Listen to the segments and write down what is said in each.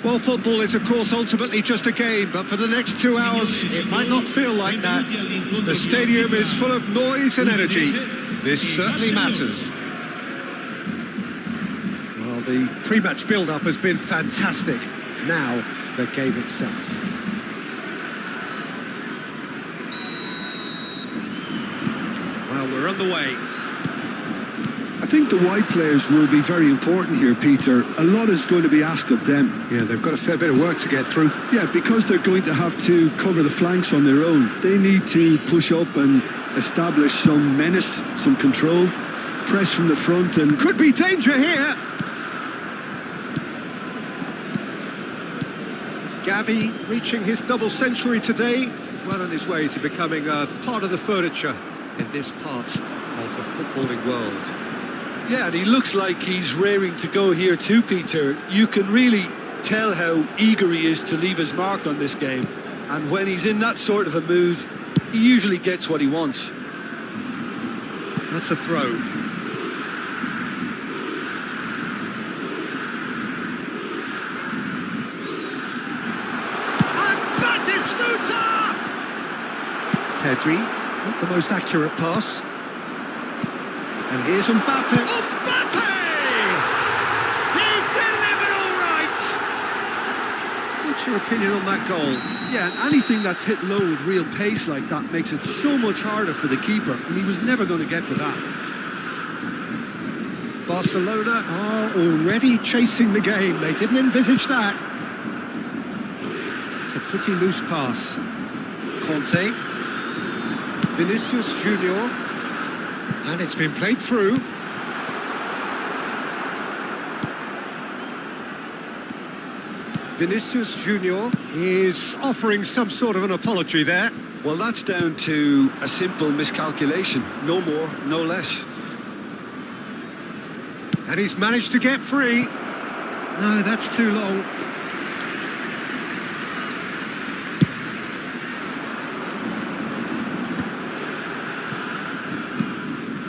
Well, football is, of course, ultimately just a game, but for the next 2 hours, it might not feel like that. The stadium is full of noise and energy. This certainly matters. Well, the pre-match build-up has been fantastic. Now, the game itself. Well, we're underway. I think the wide players will be very important here, Peter. A lot is going to be asked of them. Yeah, they've got a fair bit of work to get through. Yeah, because they're going to have to cover the flanks on their own. They need to push up and establish some menace, some control, press from the front, and could be danger here. Gavi reaching his double century today, well on his way to becoming a part of the furniture in this part of the footballing world. yeah, and he looks like he's raring to go here too, Peter. You can really tell how eager he is to leave his mark on this game. And when he's in that sort of a mood, he usually gets what he wants. That's a throw. And that is Scooter! Pedri, not the most accurate pass. And here's Mbappe. Mbappe! He's delivered all right! What's your opinion on that goal? Yeah, and anything that's hit low with real pace like that makes it so much harder for the keeper, and he was never going to get to that. Barcelona are already chasing the game. They didn't envisage that. It's a pretty loose pass. Conte. Vinicius Junior. And it's been played through. Vinicius Junior is offering some sort of an apology there. Well, that's down to a simple miscalculation. No more, no less. And he's managed to get free. No, that's too long.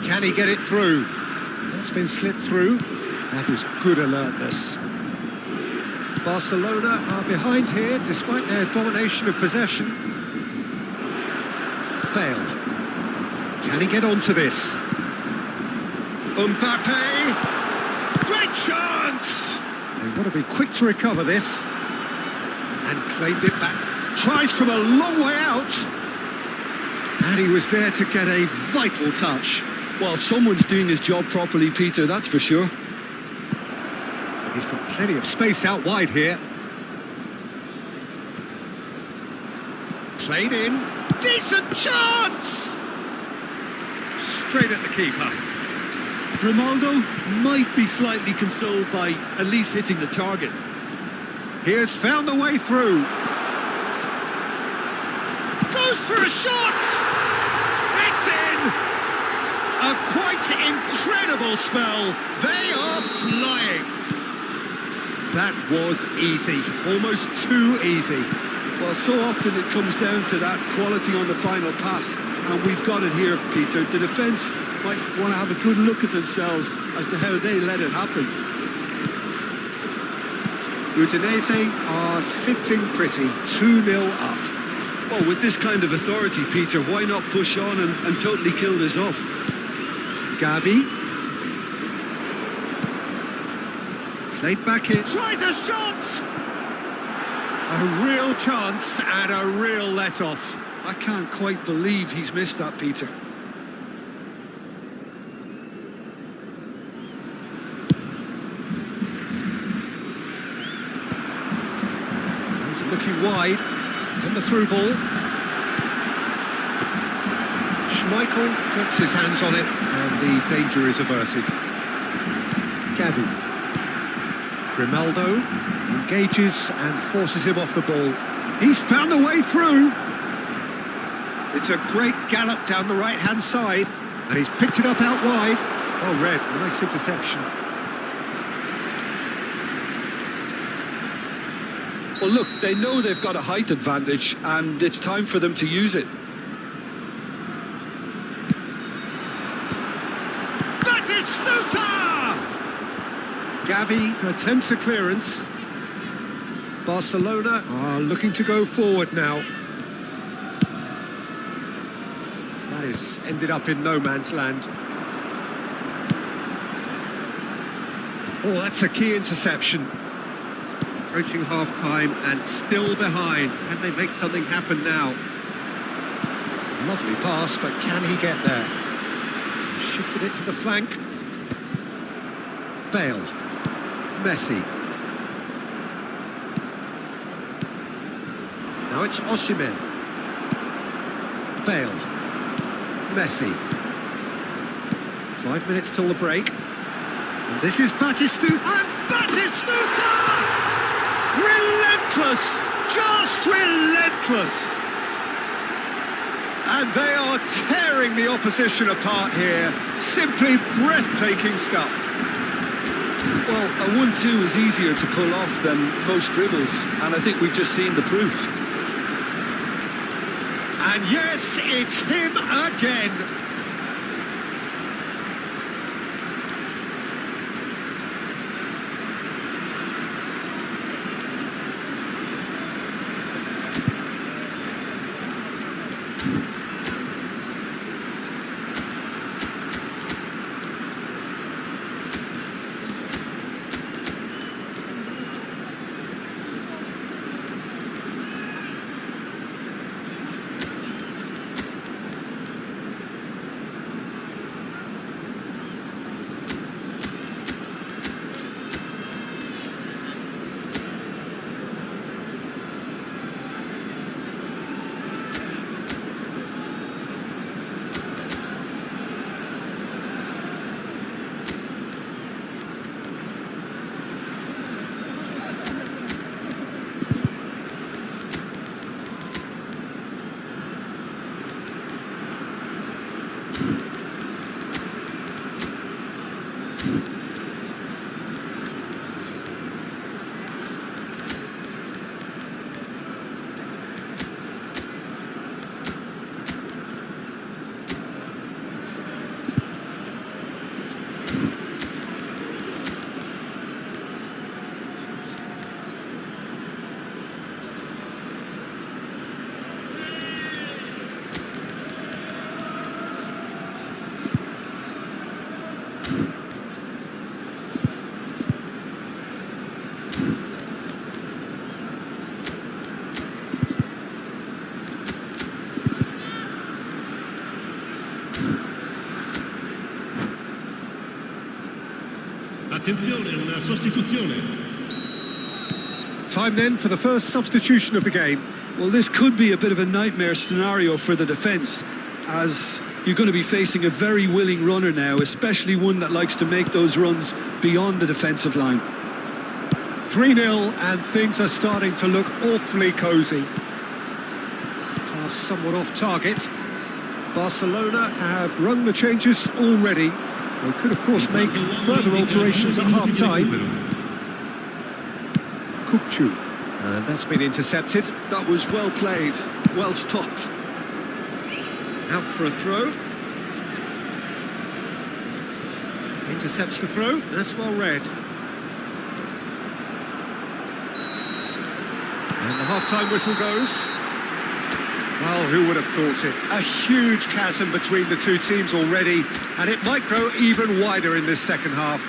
Can he get it through? That's been slipped through. That was good alertness. Barcelona are behind here despite their domination of possession. Bale. Can he get onto this? Mbappe! Great chance! They've got to be quick to recover this. And claimed it back. Tries from a long way out. And he was there to get a vital touch. Well, someone's doing his job properly, Peter, that's for sure. He's got plenty of space out wide here. Played in. Decent chance! Straight at the keeper. Grimaldo might be slightly consoled by at least hitting the target. He has found the way through. Goes for a shot! It's in! A quite incredible spell. They are flying. That was easy. Almost too easy. Well, so often it comes down to that quality on the final pass, and we've got it here, Peter. The defence might want to have a good look at themselves as to how they let it happen. Udinese are sitting pretty, 2-0 up. Well, with this kind of authority, Peter, why not push on and totally kill this off? Gavi. Played back in. Tries a shot! A real chance and a real let-off. I can't quite believe he's missed that, Peter. He's looking wide. On the through ball. Schmeichel puts his hands on it and the danger is averted. Gavi. Grimaldo engages and forces him off the ball. He's found the way through. It's a great gallop down the right-hand side. And he's picked it up out wide. Oh, Red, nice interception. Well, look, they know they've got a height advantage, and it's time for them to use it. Gavi attempts a clearance. Barcelona are looking to go forward now. That has ended up in no man's land. Oh, that's a key interception. Approaching half-time and still behind. Can they make something happen now? Lovely pass, but can he get there? Shifted it to the flank. Bale. Messi. Now it's Osimhen. Bale. Messi. 5 minutes till the break. And this is Batistuta. And Batistuta! Relentless! Just relentless! And they are tearing the opposition apart here. Simply breathtaking stuff. Well, a 1-2 is easier to pull off than most dribbles, and I think we've just seen the proof. And yes, it's him again. Attenzione, una sostituzione. Time then for the first substitution of the game. Well, this could be a bit of a nightmare scenario for the defence, as you're going to be facing a very willing runner now, especially one that likes to make those runs beyond the defensive line. 3-0 and things are starting to look awfully cosy. Pass somewhat off target. Barcelona have rung the changes already. They could of course make further alterations at half-time. Kukcu, and that's been intercepted. That was well played, well stopped. Out for a throw. Intercepts the throw, that's well read. And the half-time whistle goes. Well, who would have thought it? A huge chasm between the two teams already, and it might grow even wider in this second half.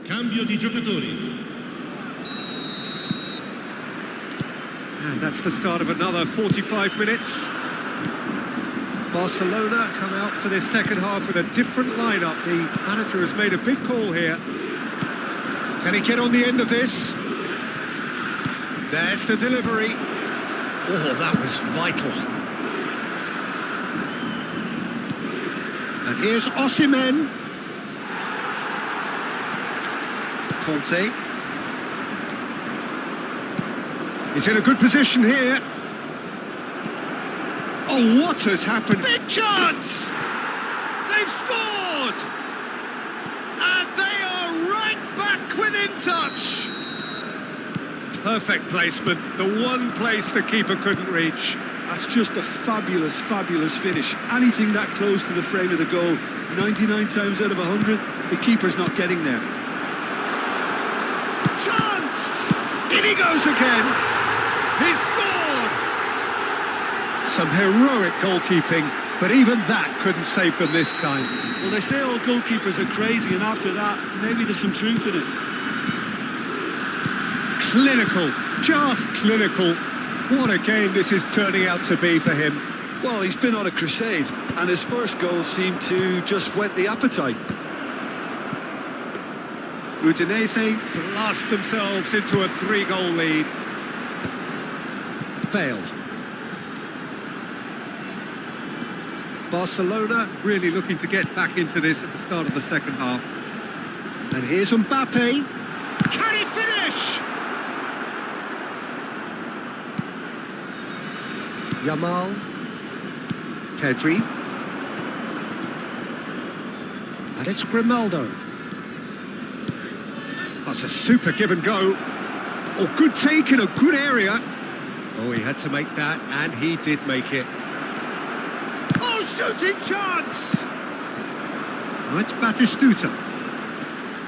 Cambio di giocatori. And that's the start of another 45 minutes. Barcelona come out for this second half with a different lineup. The manager has made a big call here. Can he get on the end of this? There's the delivery. Oh, that was vital. And here's Osimhen. Conte. He's in a good position here. Oh, what has happened? Big chance! They've scored! And they are right back within touch. Perfect placement, the one place the keeper couldn't reach. That's just a fabulous, fabulous finish. Anything that close to the frame of the goal, 99 times out of 100, the keeper's not getting there. Chance! In he goes again. He's scored! Some heroic goalkeeping, but even that couldn't save them this time. Well, they say all goalkeepers are crazy, and after that, maybe there's some truth in it. Clinical, just clinical. What a game this is turning out to be for him. Well, he's been on a crusade, and his first goal seemed to just whet the appetite. Udinese blast themselves into a 3-goal lead. Bale. Barcelona really looking to get back into this at the start of the second half. And here's Mbappe. Can he finish? Yamal. Pedri. And it's Grimaldo. That's a super give and go. Oh, good take in a good area. Oh, he had to make that, and he did make it. Oh, shooting chance! Oh, it's Batistuta.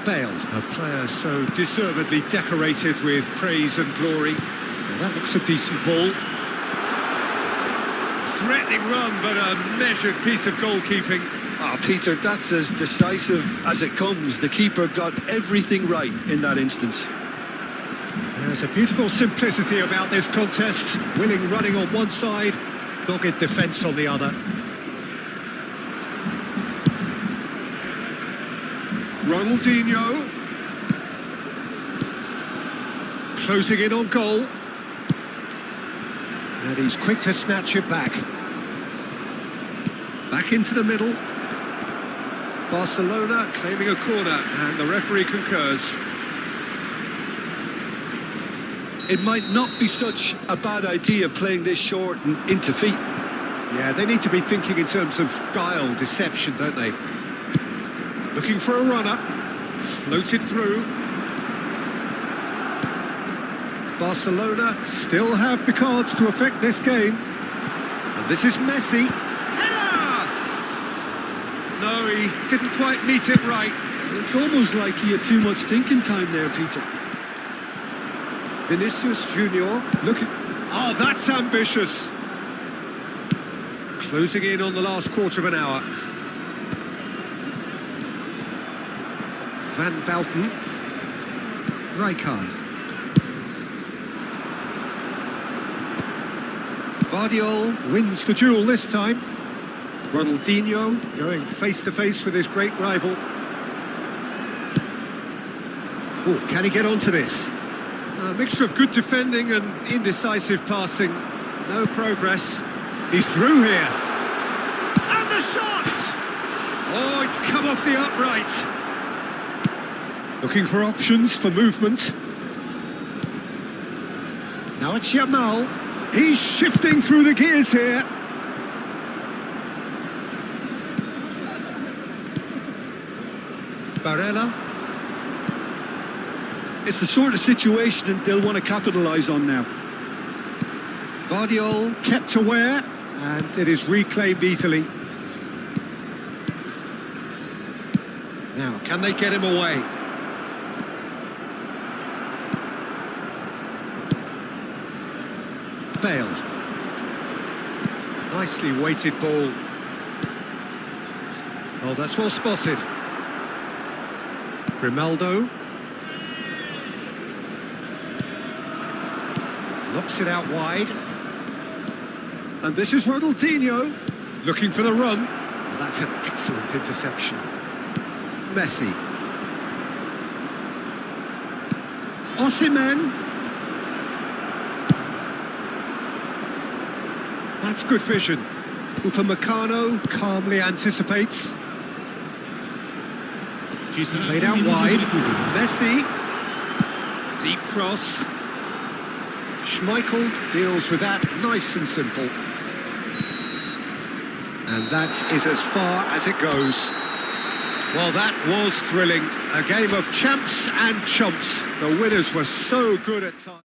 Bale, a player so deservedly decorated with praise and glory. Well, that looks a decent ball. Threatening run, but a measured piece of goalkeeping. Ah, Peter, that's as decisive as it comes. The keeper got everything right in that instance. There's a beautiful simplicity about this contest. Willing running on one side, dogged defence on the other. Ronaldinho. Closing in on goal. And he's quick to snatch it back. Back into the middle. Barcelona claiming a corner, and the referee concurs. it might not be such a bad idea playing this short and into feet. Yeah, they need to be thinking in terms of guile, deception, don't they? Looking for a runner. Floated through. Barcelona still have the cards to affect this game. And this is Messi. Header! No, he didn't quite meet it right. It's almost like he had too much thinking time there, Peter. Vinicius Junior looking. Oh, that's ambitious. Closing in on the last quarter of an hour. Van Belten. Rijkaard. Vardiol wins the duel this time. Ronaldinho going face-to-face with his great rival. Oh, can he get onto this? A mixture of good defending and indecisive passing. No progress. He's through here. And the shot! Oh, it's come off the upright. Looking for options for movement. Now it's Yamal. He's shifting through the gears here. Barella. It's the sort of situation that they'll want to capitalise on now. Vardiol kept aware, and it is reclaimed easily. Now, can they get him away? Bale. Nicely weighted ball. Oh, that's well spotted. Grimaldo. Knocks it out wide. And this is Ronaldinho looking for the run. Oh, that's an excellent interception. Messi. Osimhen. That's good vision. Upamecano calmly anticipates. Played out wide. Messi. Deep cross. Schmeichel deals with that nice and simple. And that is as far as it goes. Well, that was thrilling. A game of champs and chumps. The winners were so good at times.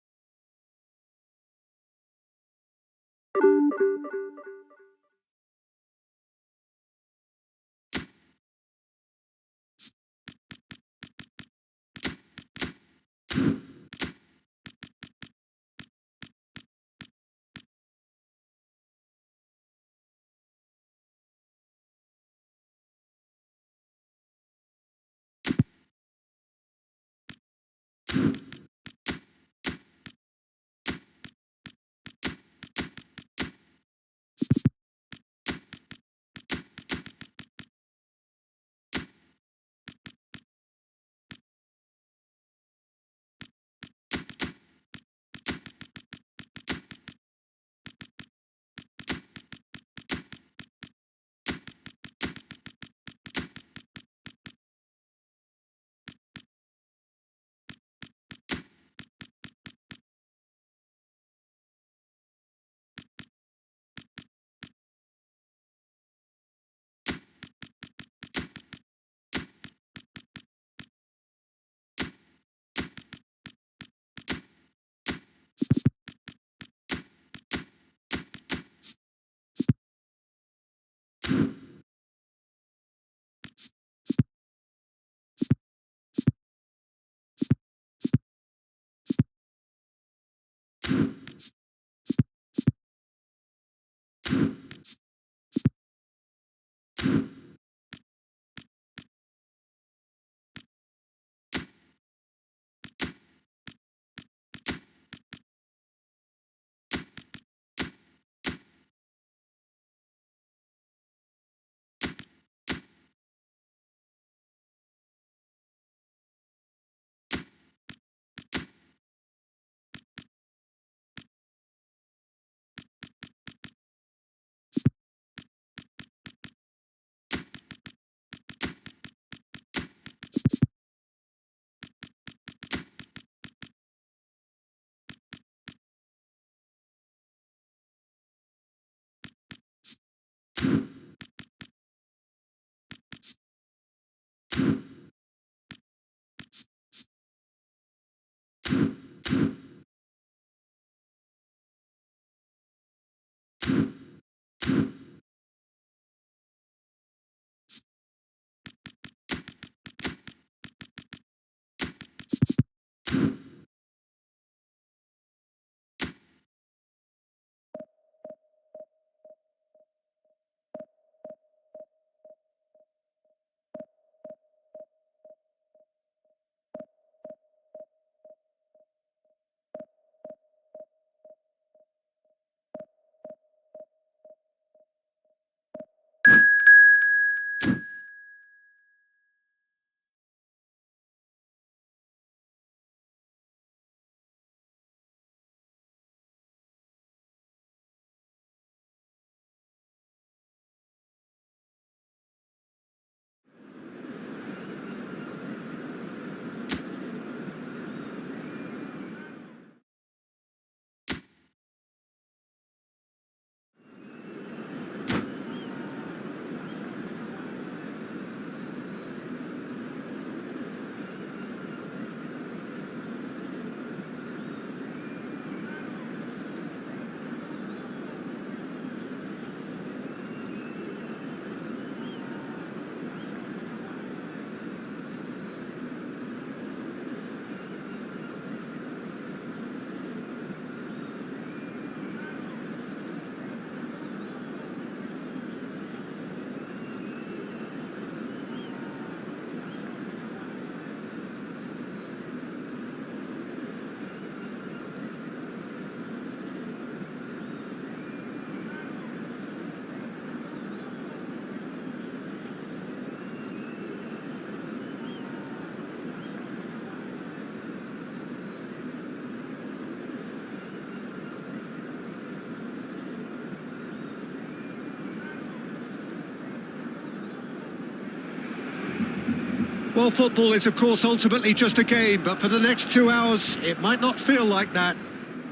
Well, football is, of course, ultimately just a game, but for the next 2 hours, it might not feel like that.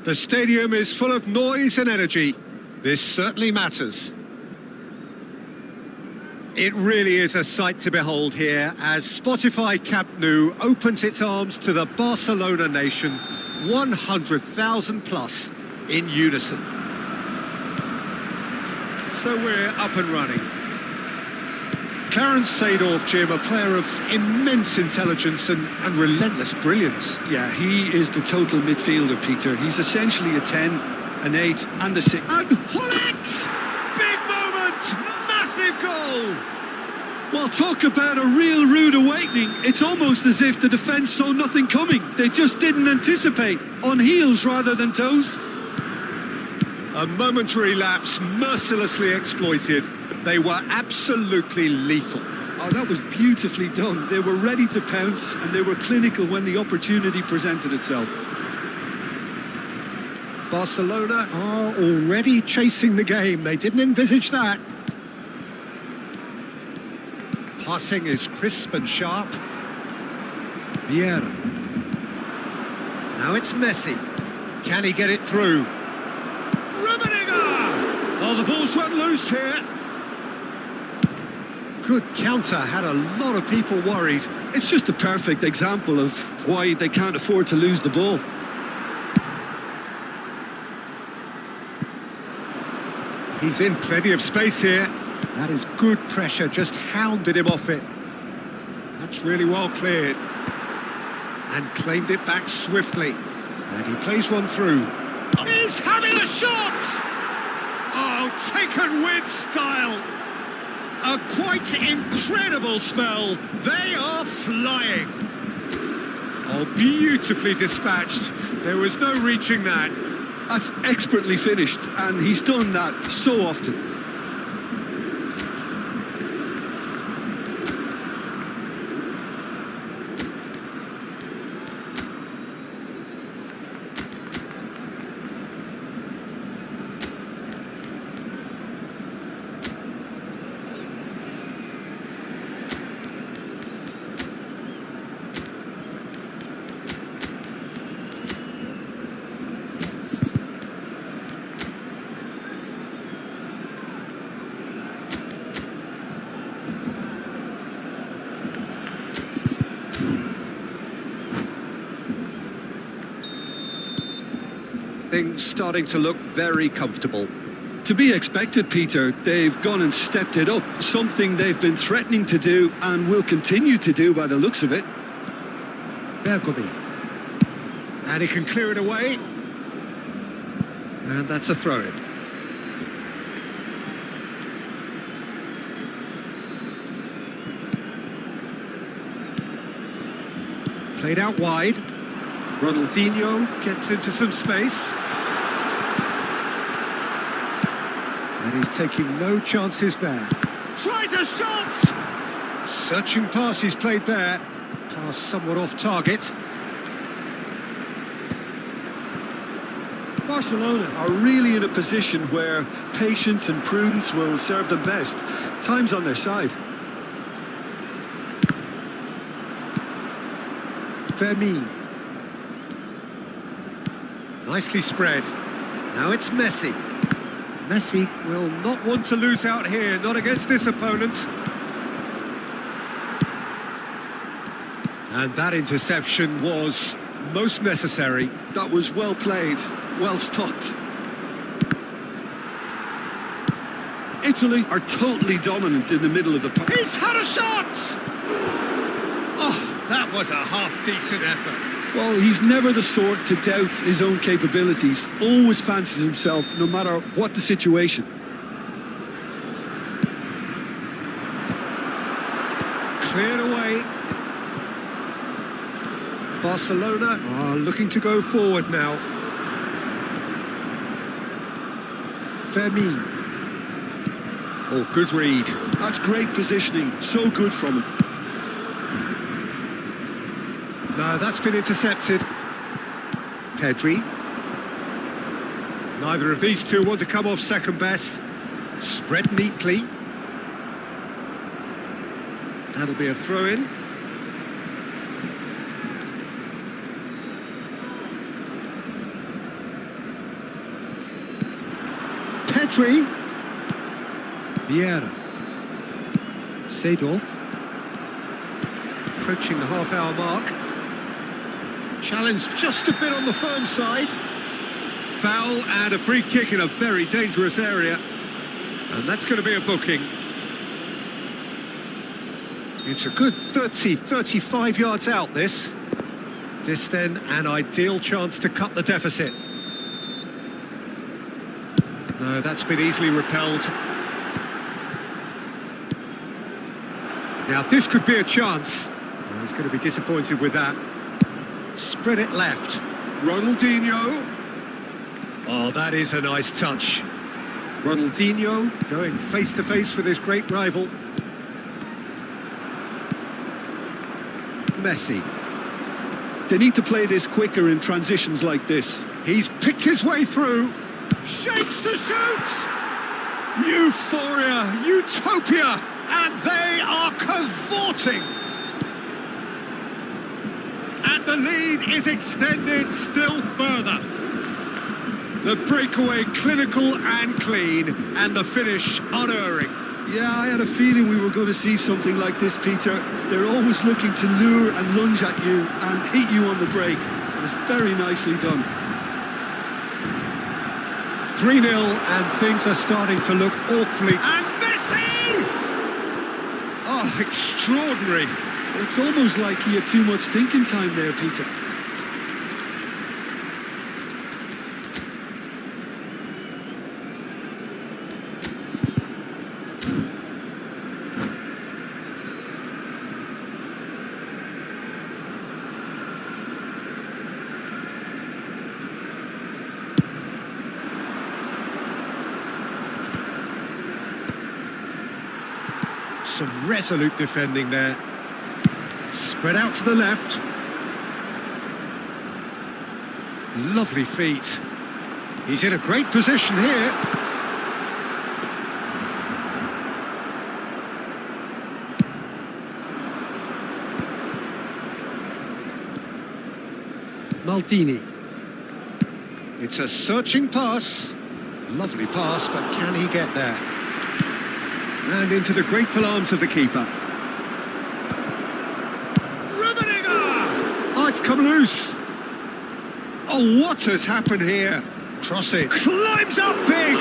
The stadium is full of noise and energy. This certainly matters. It really is a sight to behold here as Spotify Camp Nou opens its arms to the Barcelona nation, 100,000 plus in unison. So we're up and running. Clarence Seedorf, Jim, a player of immense intelligence and relentless brilliance. Yeah, he is the total midfielder, Peter. He's essentially a 10, an 8 and a 6. And Hullet! Big moment! Massive goal! Well, talk about a real rude awakening. It's almost as if the defence saw nothing coming. They just didn't anticipate. On heels rather than toes. A momentary lapse mercilessly exploited. They were absolutely lethal. Oh, that was beautifully done. They were ready to pounce and they were clinical when the opportunity presented itself. Barcelona are already chasing the game. They didn't envisage that. Passing is crisp and sharp. Vieira. Now it's Messi. Can he get it through? Rummenigge! Oh, the ball's run loose here. Good counter, had a lot of people worried. It's just the perfect example of why they can't afford to lose the ball. He's in plenty of space here. That is good pressure, just hounded him off it. That's really well cleared. And claimed it back swiftly. And he plays one through. He's having a shot! Oh, taken with style. A quite incredible spell. They are flying. Oh, beautifully dispatched. There was no reaching that. That's expertly finished, and he's done that so often. Things starting to look very comfortable. To be expected, Peter. They've gone and stepped it up, something they've been threatening to do and will continue to do by the looks of it. Bergomi. And he can clear it away. And that's a throw-in. Played out wide. Ronaldinho gets into some space. And he's taking no chances there. Tries a shot! Searching pass he's played there. Pass somewhat off target. Barcelona are really in a position where patience and prudence will serve them best. Time's on their side. Fermin. Nicely spread. Now it's Messi. Messi will not want to lose out here, not against this opponent. And that interception was most necessary. That was well played, well stopped. Italy are totally dominant in the middle of the park. He's had a shot! Oh, that was a half-decent effort. Well, he's never the sort to doubt his own capabilities. Always fancies himself, no matter what the situation. Cleared away. Barcelona are looking to go forward now. Fermin. Oh, good read. That's great positioning. So good from him. No, that's been intercepted. Pedri. Neither of these two want to come off second best. Spread neatly. That'll be a throw-in. Pedri. Vieira. Seedorf. Approaching the half-hour mark. Challenge just a bit on the firm side. Foul and a free kick in a very dangerous area. And that's going to be a booking. It's a good 30, 35 yards out, this. This then an ideal chance to cut the deficit. No, that's been easily repelled. Now this could be a chance. Oh, he's going to be disappointed with that. Spread it left. Ronaldinho. Oh, that is a nice touch. Ronaldinho going face-to-face with his great rival. Messi. They need to play this quicker in transitions like this. He's picked his way through. Shapes to shoot! Euphoria, utopia, and they are cavorting. And the lead is extended still further. The breakaway clinical and clean, and the finish unerring. Yeah, I had a feeling we were going to see something like this, Peter. They're always looking to lure and lunge at you and hit you on the break. And it's very nicely done. 3-0, and things are starting to look awfully... And Messi! Oh, extraordinary. It's almost like he had too much thinking time there, Peter. Some resolute defending there. Spread out to the left. Lovely feet. He's in a great position here. Maldini. It's a searching pass. Lovely pass, but can he get there? And into the grateful arms of the keeper. Oh, it's come loose. Oh, what has happened here? Cross it. Climbs up big.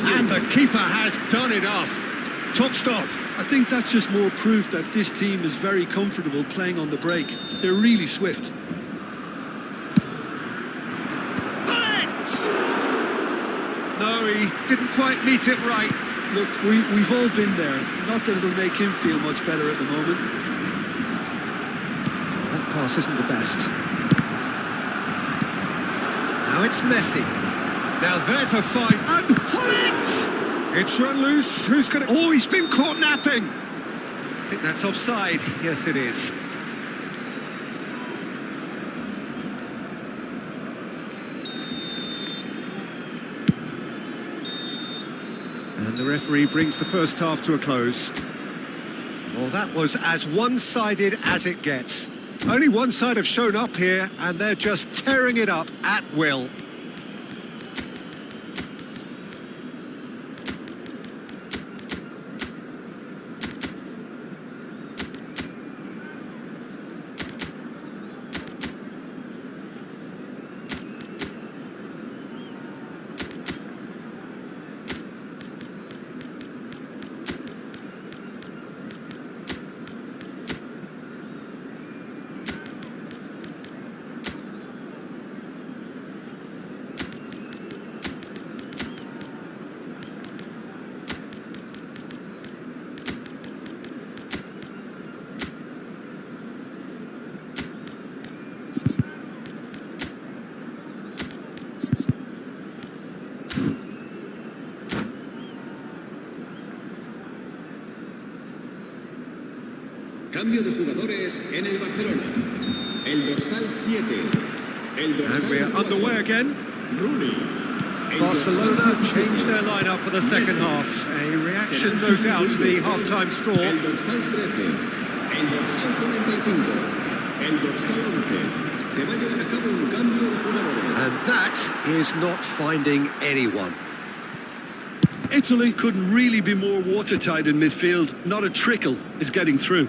And the keeper has done enough. Top stop. I think that's just more proof that this team is very comfortable playing on the break. They're really swift. No, he didn't quite meet it right. Look, we've all been there. Not that it'll make him feel much better at the moment. That pass isn't the best. Now it's Messi. Now there's a fight. And hit! It's run loose. Who's going to... Oh, he's been caught napping. I think that's offside. Yes, it is. And the referee brings the first half to a close. Well, that was as one-sided as it gets. Only one side have shown up here, and they're just tearing it up at will. Cambio de jugadores en el Barcelona. El dorsal 7. And we're underway again. Rooney. Barcelona changed their lineup for the second half. A reaction, no doubt, to the half-time score. El dorsal 13. El dorsal 45. El dorsal 11. Se va a llevar a cabo un cambio de jugadores. And that is not finding anyone. Italy couldn't really be more watertight in midfield. Not a trickle is getting through.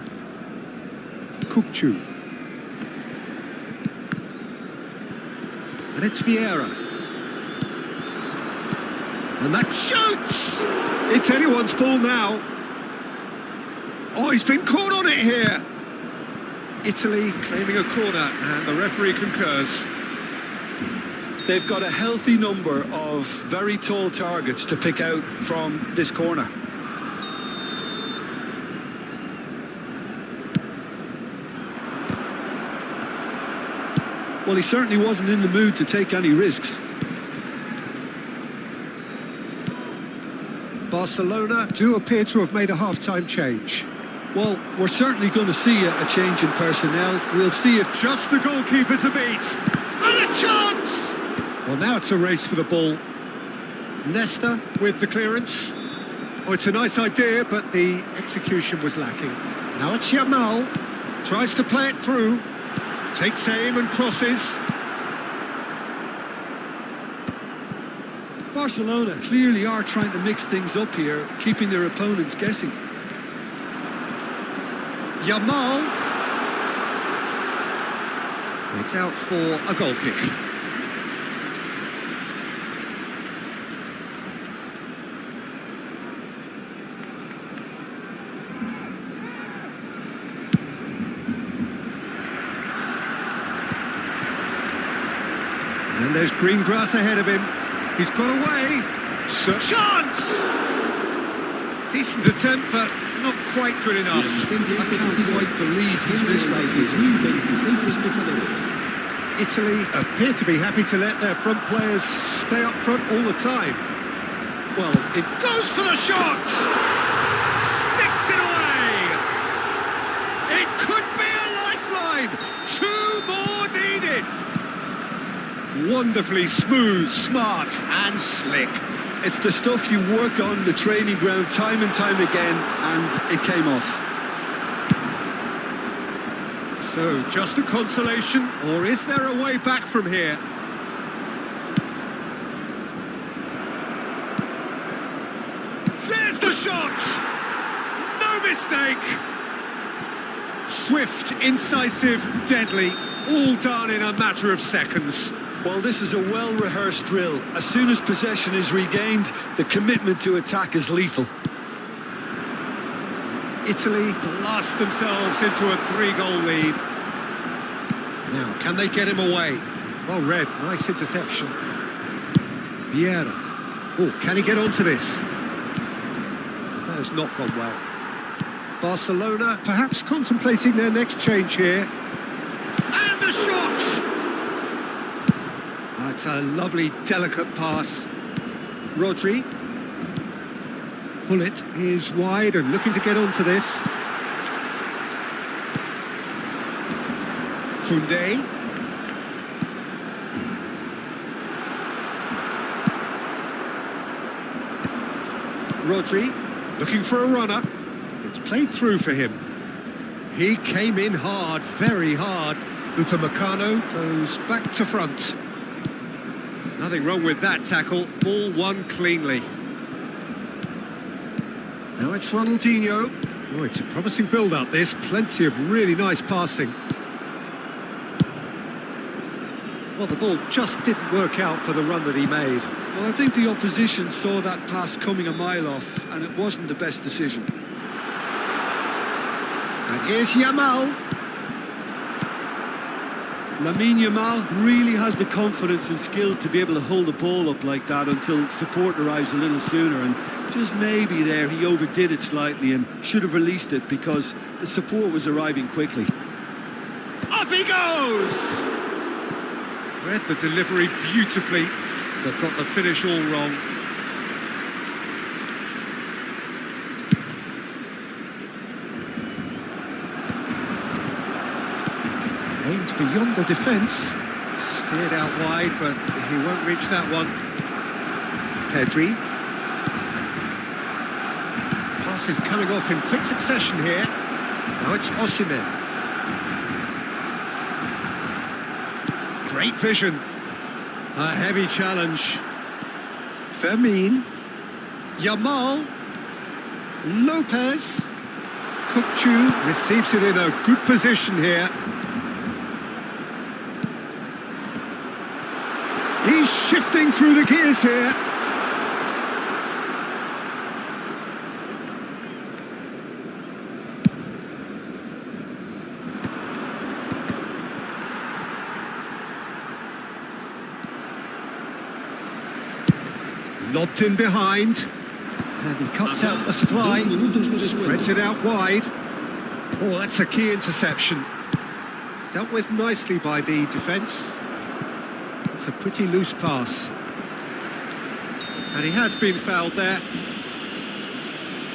Kupchu. And it's Vieira. And that shoots! It's anyone's ball now. Oh, he's been caught on it here. Italy claiming a corner, and the referee concurs. They've got a healthy number of very tall targets to pick out from this corner. Well, he certainly wasn't in the mood to take any risks. Barcelona do appear to have made a half-time change. Well, we're certainly going to see a change in personnel. We'll see if... Just the goalkeeper to beat. And a chance! Well, now it's a race for the ball. Nesta with the clearance. Oh, it's a nice idea, but the execution was lacking. Now it's Yamal. Tries to play it through. Takes aim and crosses. Barcelona clearly are trying to mix things up here, keeping their opponents guessing. Yamal. It's out for a goal kick. And there's green grass ahead of him. He's got away. Chance! Decent attempt, but not quite good enough. I can't quite believe he's missed like this. Italy appear to be happy to let their front players stay up front all the time. Well, it goes for the shot! Sticks it away! It could be a lifeline! 2 more needed! Wonderfully smooth, smart and slick. It's the stuff you work on the training ground time and time again, and it came off. So, just a consolation, or is there a way back from here? There's the shot! No mistake! Swift, incisive, deadly, all done in a matter of seconds. Well, this is a well-rehearsed drill. As soon as possession is regained, the commitment to attack is lethal. Italy blast themselves into a 3-goal lead. Now, can they get him away? Well read, nice interception. Vieira. Oh, can he get onto this? That has not gone well. Barcelona perhaps contemplating their next change here. And the shot! That's a lovely, delicate pass. Rodri. Bullet is wide and looking to get onto this. Koundé. Rodri, looking for a runner. It's played through for him. He came in hard, very hard. Upamecano goes back to front. Nothing wrong with that tackle. Ball won cleanly. Now it's Ronaldinho. Oh, it's a promising build-up, this. Plenty of really nice passing. Well, the ball just didn't work out for the run that he made. Well, I think the opposition saw that pass coming a mile off, and it wasn't the best decision. And here's Yamal. Yamal really has the confidence and skill to be able to hold the ball up like that until support arrives a little sooner, and just maybe there he overdid it slightly and should have released it because the support was arriving quickly. Up he goes! Read the delivery beautifully, but got the finish all wrong. Aimed beyond the defence. Steered out wide, but he won't reach that one. Pedri. Pass is coming off in quick succession here. Now it's Osimhen. Great vision. A heavy challenge. Fermin. Yamal. Lopez. Kukcu receives it in a good position here. He's shifting through the gears here. Lobbed in behind. And he cuts out the supply. Spreads it out wide. Oh, that's a key interception. Dealt with nicely by the defence. It's a pretty loose pass. And he has been fouled there.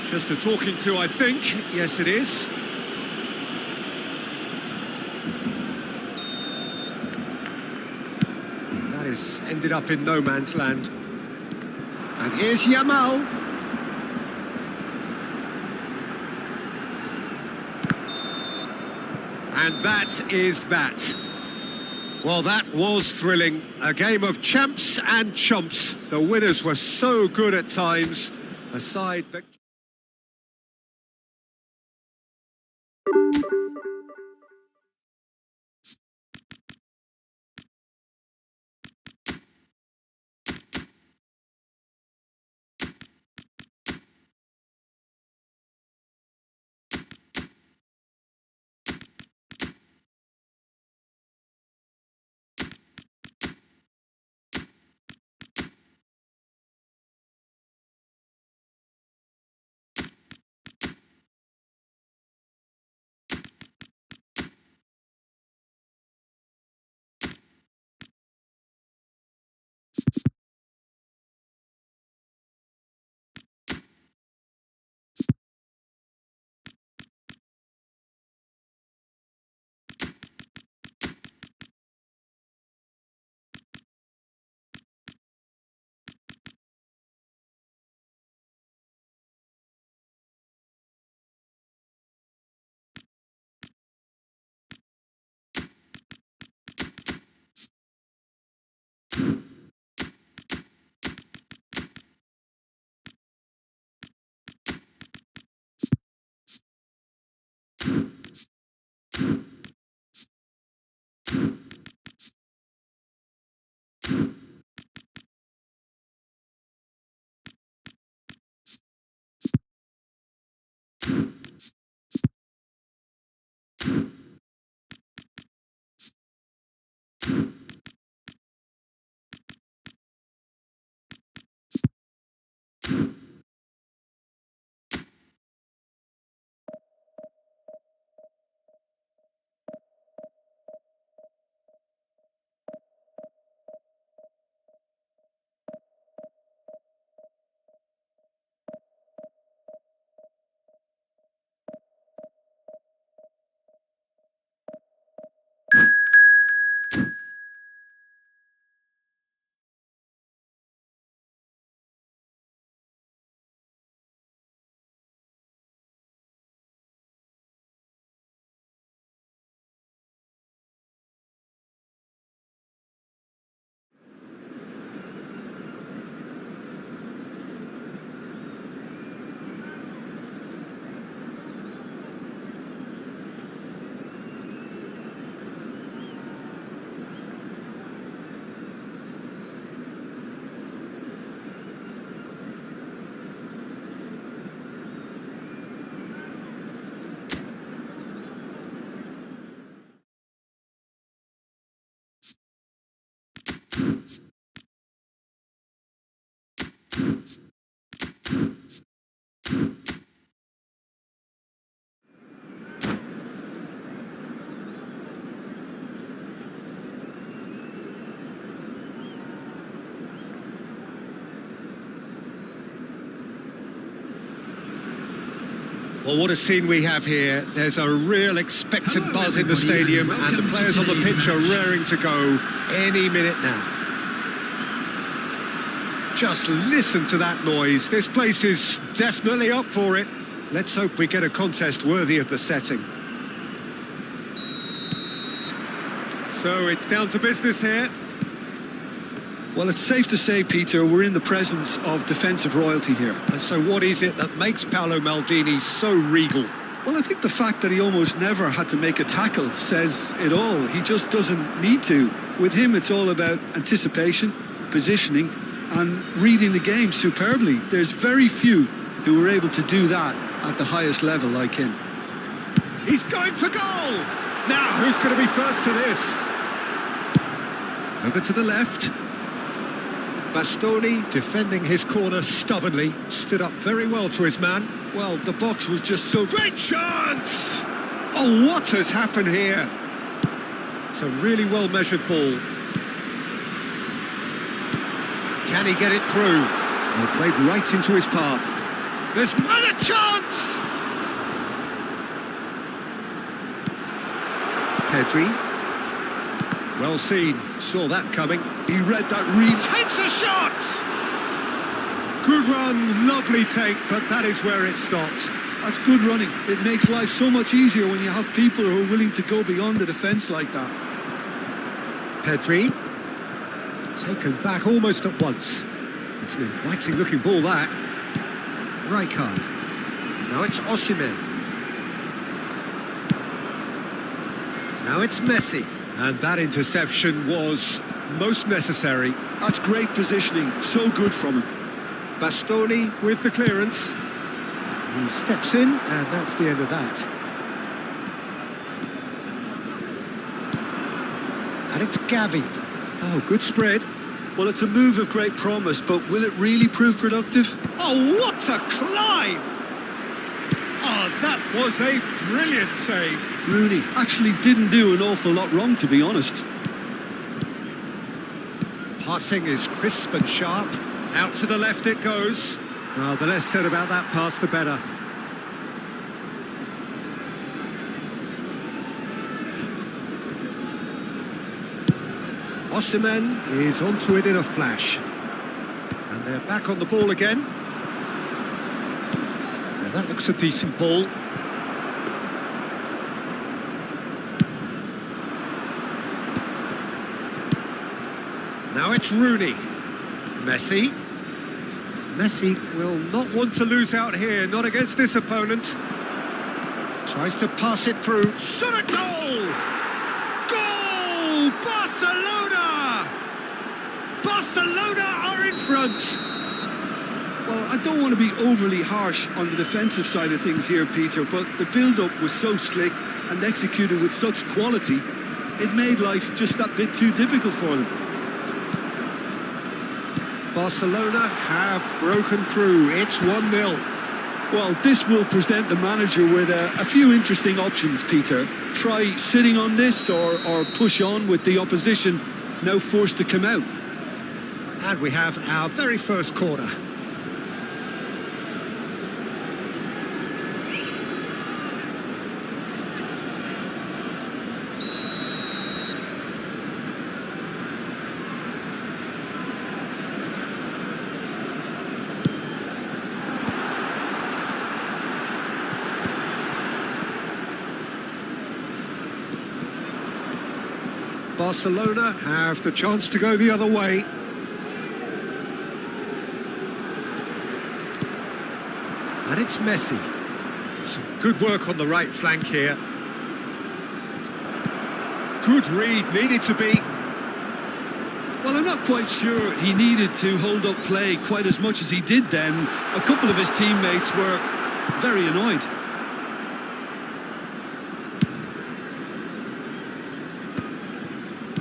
Just a talking to, I think. Yes, it is. That is ended up in no man's land. And here's Yamal. And that is that. Well, that was thrilling. A game of champs and chumps. The winners were so good at times. A side that... Well, what a scene we have here. There's a real expectant buzz in the stadium, and the players on the pitch are raring to go any minute now. Just listen to that noise. This place is definitely up for it. Let's hope we get a contest worthy of the setting. So it's down to business here. Well, it's safe to say, Peter, we're in the presence of defensive royalty here. And so what is it that makes Paolo Maldini so regal? Well, I think the fact that he almost never had to make a tackle says it all. He just doesn't need to. With him, it's all about anticipation, positioning, and reading the game superbly. There's very few who were able to do that at the highest level like him. He's going for goal! Now, who's going to be first to this? Over to the left. Bastoni, defending his corner stubbornly, stood up very well to his man. Well, the box was just so... Great chance! Oh, what has happened here? It's a really well-measured ball. Can he get it through? Well, played right into his path. There's not a chance! Pedri. Well seen, saw that coming. He read that read. Takes a shot! Good run, lovely take, but that is where it stopped. That's good running. It makes life so much easier when you have people who are willing to go beyond the defence like that. Pedri. Taken back almost at once. It's an inviting looking ball, that. Right card. Now it's Osimhen. Now it's Messi. And that interception was most necessary. That's great positioning. So good from him. Bastoni with the clearance. He steps in, and that's the end of that. And it's Gavi. Oh, good spread. Well, it's a move of great promise, but will it really prove productive? Oh, what a climb! Oh, that was a brilliant save. Rooney actually didn't do an awful lot wrong, to be honest. Passing is crisp and sharp. Out to the left it goes. Well, the less said about that pass, the better. Osimhen is onto it in a flash. And they're back on the ball again. Now that looks a decent ball. Now it's Rooney. Messi. Messi will not want to lose out here, not against this opponent. Tries to pass it through. Shot a goal! Goal! Barcelona! Barcelona are in front. Well, I don't want to be overly harsh on the defensive side of things here, Peter, but the build-up was so slick and executed with such quality, it made life just that bit too difficult for them. Barcelona have broken through. It's 1-0. Well, this will present the manager with a few interesting options, Peter. Try sitting on this or push on with the opposition now forced to come out. And we have our very first corner. Barcelona have the chance to go the other way. And it's Messi. Some good work on the right flank here. Good read, needed to be. Well, I'm not quite sure he needed to hold up play quite as much as he did then. A couple of his teammates were very annoyed.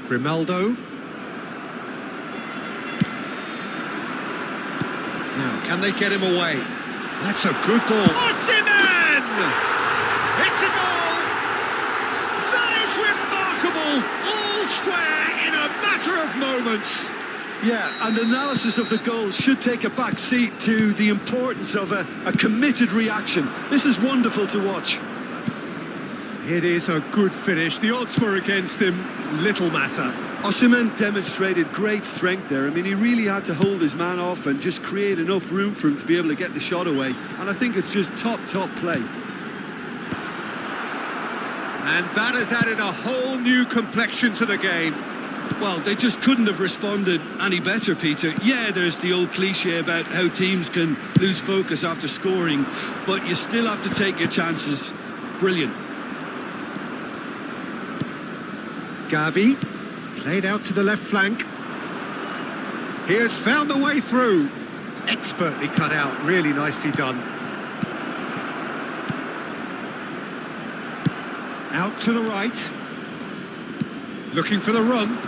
Grimaldo. Now, can they get him away? That's a good ball. Osimhen! It's a goal! That is remarkable! All square in a matter of moments. Yeah, and analysis of the goal should take a back seat to the importance of a committed reaction. This is wonderful to watch. It is a good finish. The odds were against him. Little matter. Osimhen demonstrated great strength there. I mean, he really had to hold his man off and just create enough room for him to be able to get the shot away. And I think it's just top play. And that has added a whole new complexion to the game. Well, they just couldn't have responded any better, Peter. Yeah, there's the old cliche about how teams can lose focus after scoring, but you still have to take your chances. Brilliant. Gavi, played out to the left flank. He has found the way through. Expertly cut out, really nicely done. Out to the right. Looking for the run.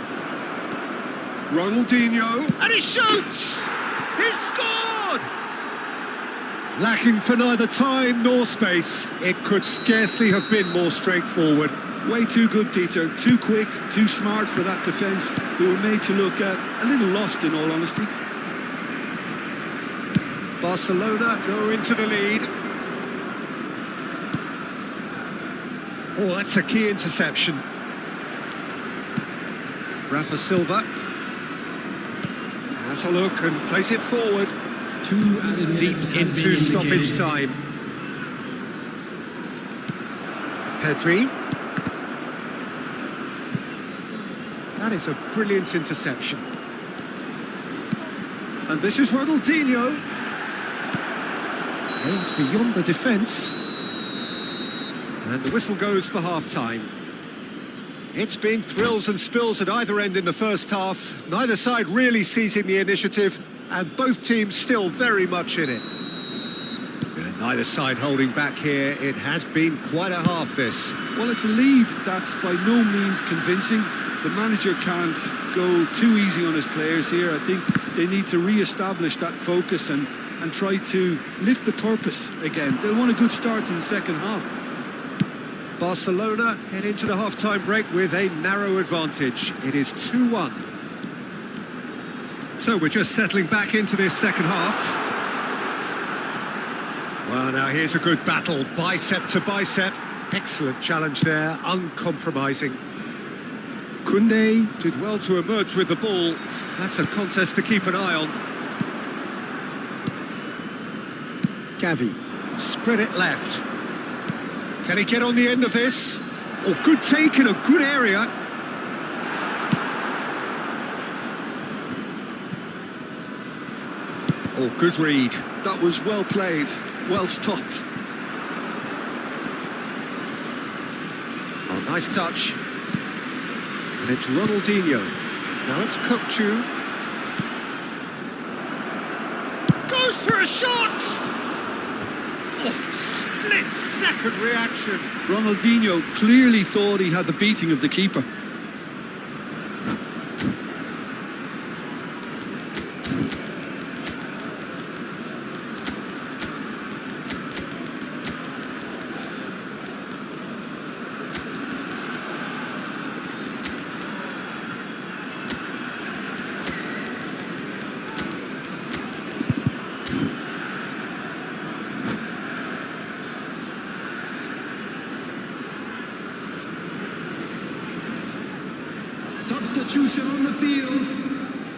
Ronaldinho, and he shoots! He's scored! Lacking for neither time nor space. It could scarcely have been more straightforward. Way too good, Peter. Too quick, too smart for that defence, who were made to look a little lost, in all honesty. Barcelona go into the lead. Oh, that's a key interception. Rafa Silva has a look and plays it forward. Deep into stoppage time. Pedri. That is a brilliant interception. And this is Ronaldinho. Aims beyond the defence. And the whistle goes for half-time. It's been thrills and spills at either end in the first half. Neither side really seizing the initiative, and both teams still very much in it. Neither side holding back here. It has been quite a half, this. Well, it's a lead that's by no means convincing. The manager can't go too easy on his players here. I think they need to re-establish that focus and try to lift the purpose again. They'll want a good start to the second half. Barcelona head into the half-time break with a narrow advantage. It is 2-1. So we're just settling back into this second half. Well, now here's a good battle, bicep to bicep. Excellent challenge there, uncompromising. Koundé did well to emerge with the ball. That's a contest to keep an eye on. Gavi, spread it left. Can he get on the end of this? Oh, good take in a good area. Oh, good read. That was well played, well stopped. Oh, nice touch. And it's Ronaldinho. Now it's Cookchu. Goes for a shot! Oh, split-second reaction. Ronaldinho clearly thought he had the beating of the keeper. Substitution on the field.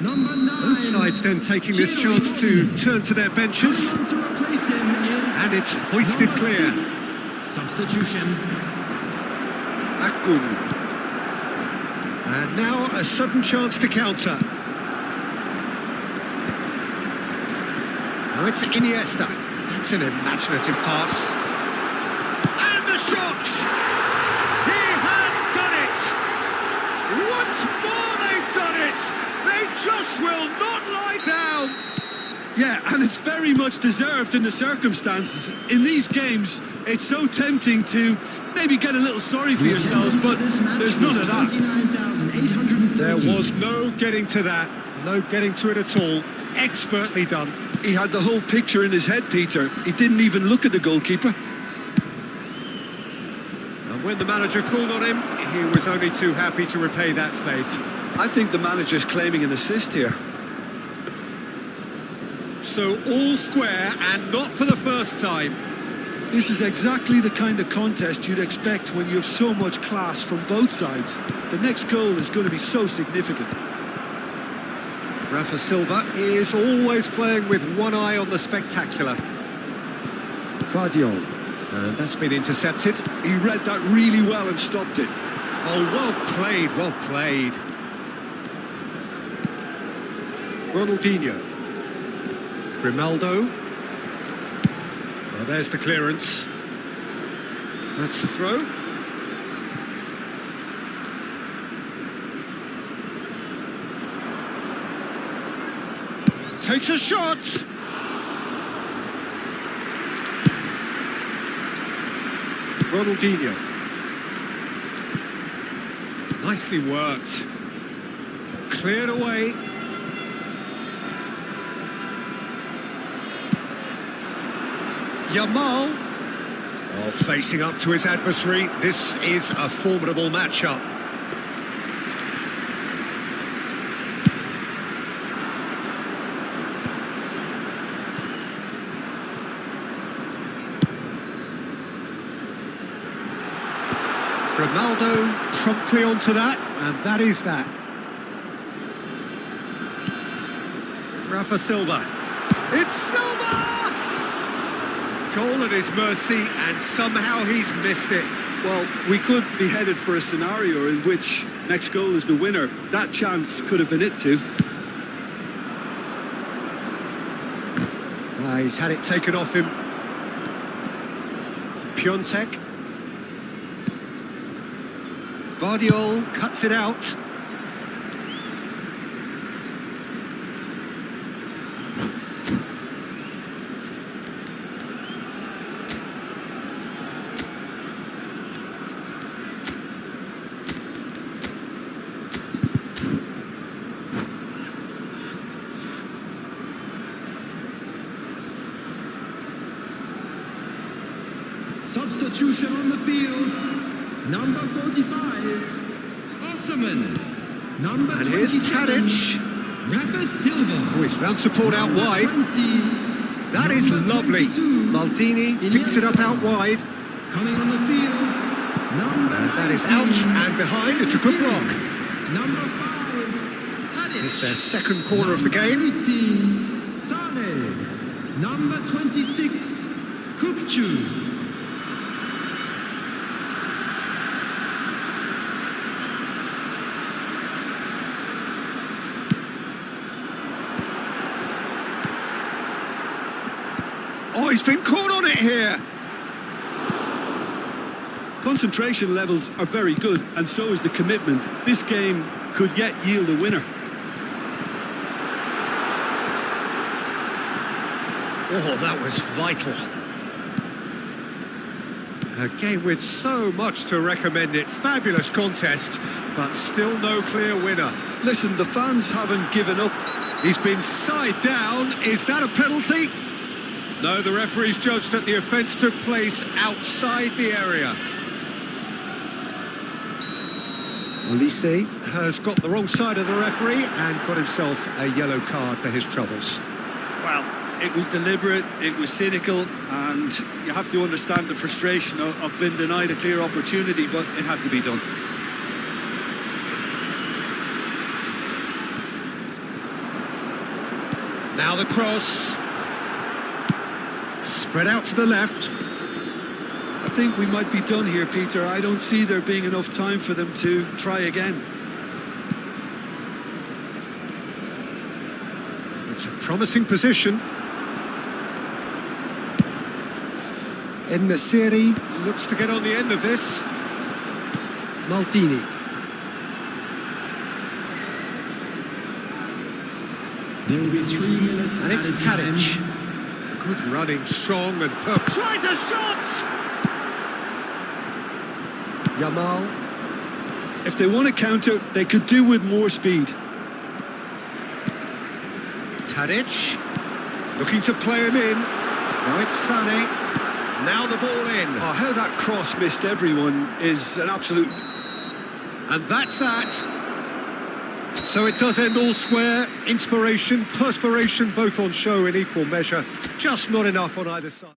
Number 9. Both sides then taking this chance to turn to their benches. And it's hoisted clear. Substitution. Akun. And now a sudden chance to counter. Now it's Iniesta. That's an imaginative pass. And the shot! He has done it! Once more they've done it! They just will not lie down! Yeah, and it's very much deserved in the circumstances. In these games, it's so tempting to maybe get a little sorry for yourselves, but there's none of that. There was no getting to that, no getting to it at all. Expertly done. He had the whole picture in his head, Peter. He didn't even look at the goalkeeper. And when the manager called on him, he was only too happy to repay that faith. I think the manager's claiming an assist here. So all square, and not for the first time. This is exactly the kind of contest you'd expect when you have so much class from both sides. The next goal is going to be so significant. Rafa Silva is always playing with one eye on the spectacular. Guardiola, and that's been intercepted. He read that really well and stopped it. Oh, well played, well played. Ronaldinho. Grimaldo. Well, there's the clearance. That's the throw. Takes a shot. Ronaldinho. Nicely worked. Cleared away. Yamal. Oh, facing up to his adversary. This is a formidable matchup. Ronaldo promptly onto that, and that is that. Rafa Silva. It's Silva! Goal at his mercy, and somehow he's missed it. Well, we could be headed for a scenario in which next goal is the winner. That chance could have been it too. He's had it taken off him. Piontek. Vardiol cuts it out. Substitution on the field. Number 45, Osman. Number And here's 27, Tadic. Rafa Silva. Oh, he's found support out Number wide. 20, That is number lovely. 22, Maldini picks it up out wide. Coming on the field, number And that is 19, out and behind. It's a good block. Number 5, Tadic. It's their second corner of the game. 18, Sane. Number 26, Kukcu. Oh, he's been caught on it here. Concentration levels are very good, and so is the commitment. This game could yet yield a winner. Oh, that was vital. A game with so much to recommend it. Fabulous contest, but still no clear winner. Listen, the fans haven't given up. He's been side down. Is that a penalty? No, the referee's judged that the offence took place outside the area. Olise has got the wrong side of the referee and got himself a yellow card for his troubles. Well, it was deliberate, it was cynical, and you have to understand the frustration of being denied a clear opportunity, but it had to be done. Now the cross. Spread out to the left. I think we might be done here, Peter. I don't see there being enough time for them to try again. It's a promising position. En-Nesyri looks to get on the end of this. Maldini. There will be 3 minutes. And it's added Tadic. time. Good running, strong and purpose. Tries a shot! Yamal. If they want to counter, they could do with more speed. Tadic. Looking to play him in. Now it's Sane. Now the ball in. Oh, how that cross missed everyone is an absolute... And that's that. So it does end all square. Inspiration, perspiration, both on show in equal measure. Just not enough on either side.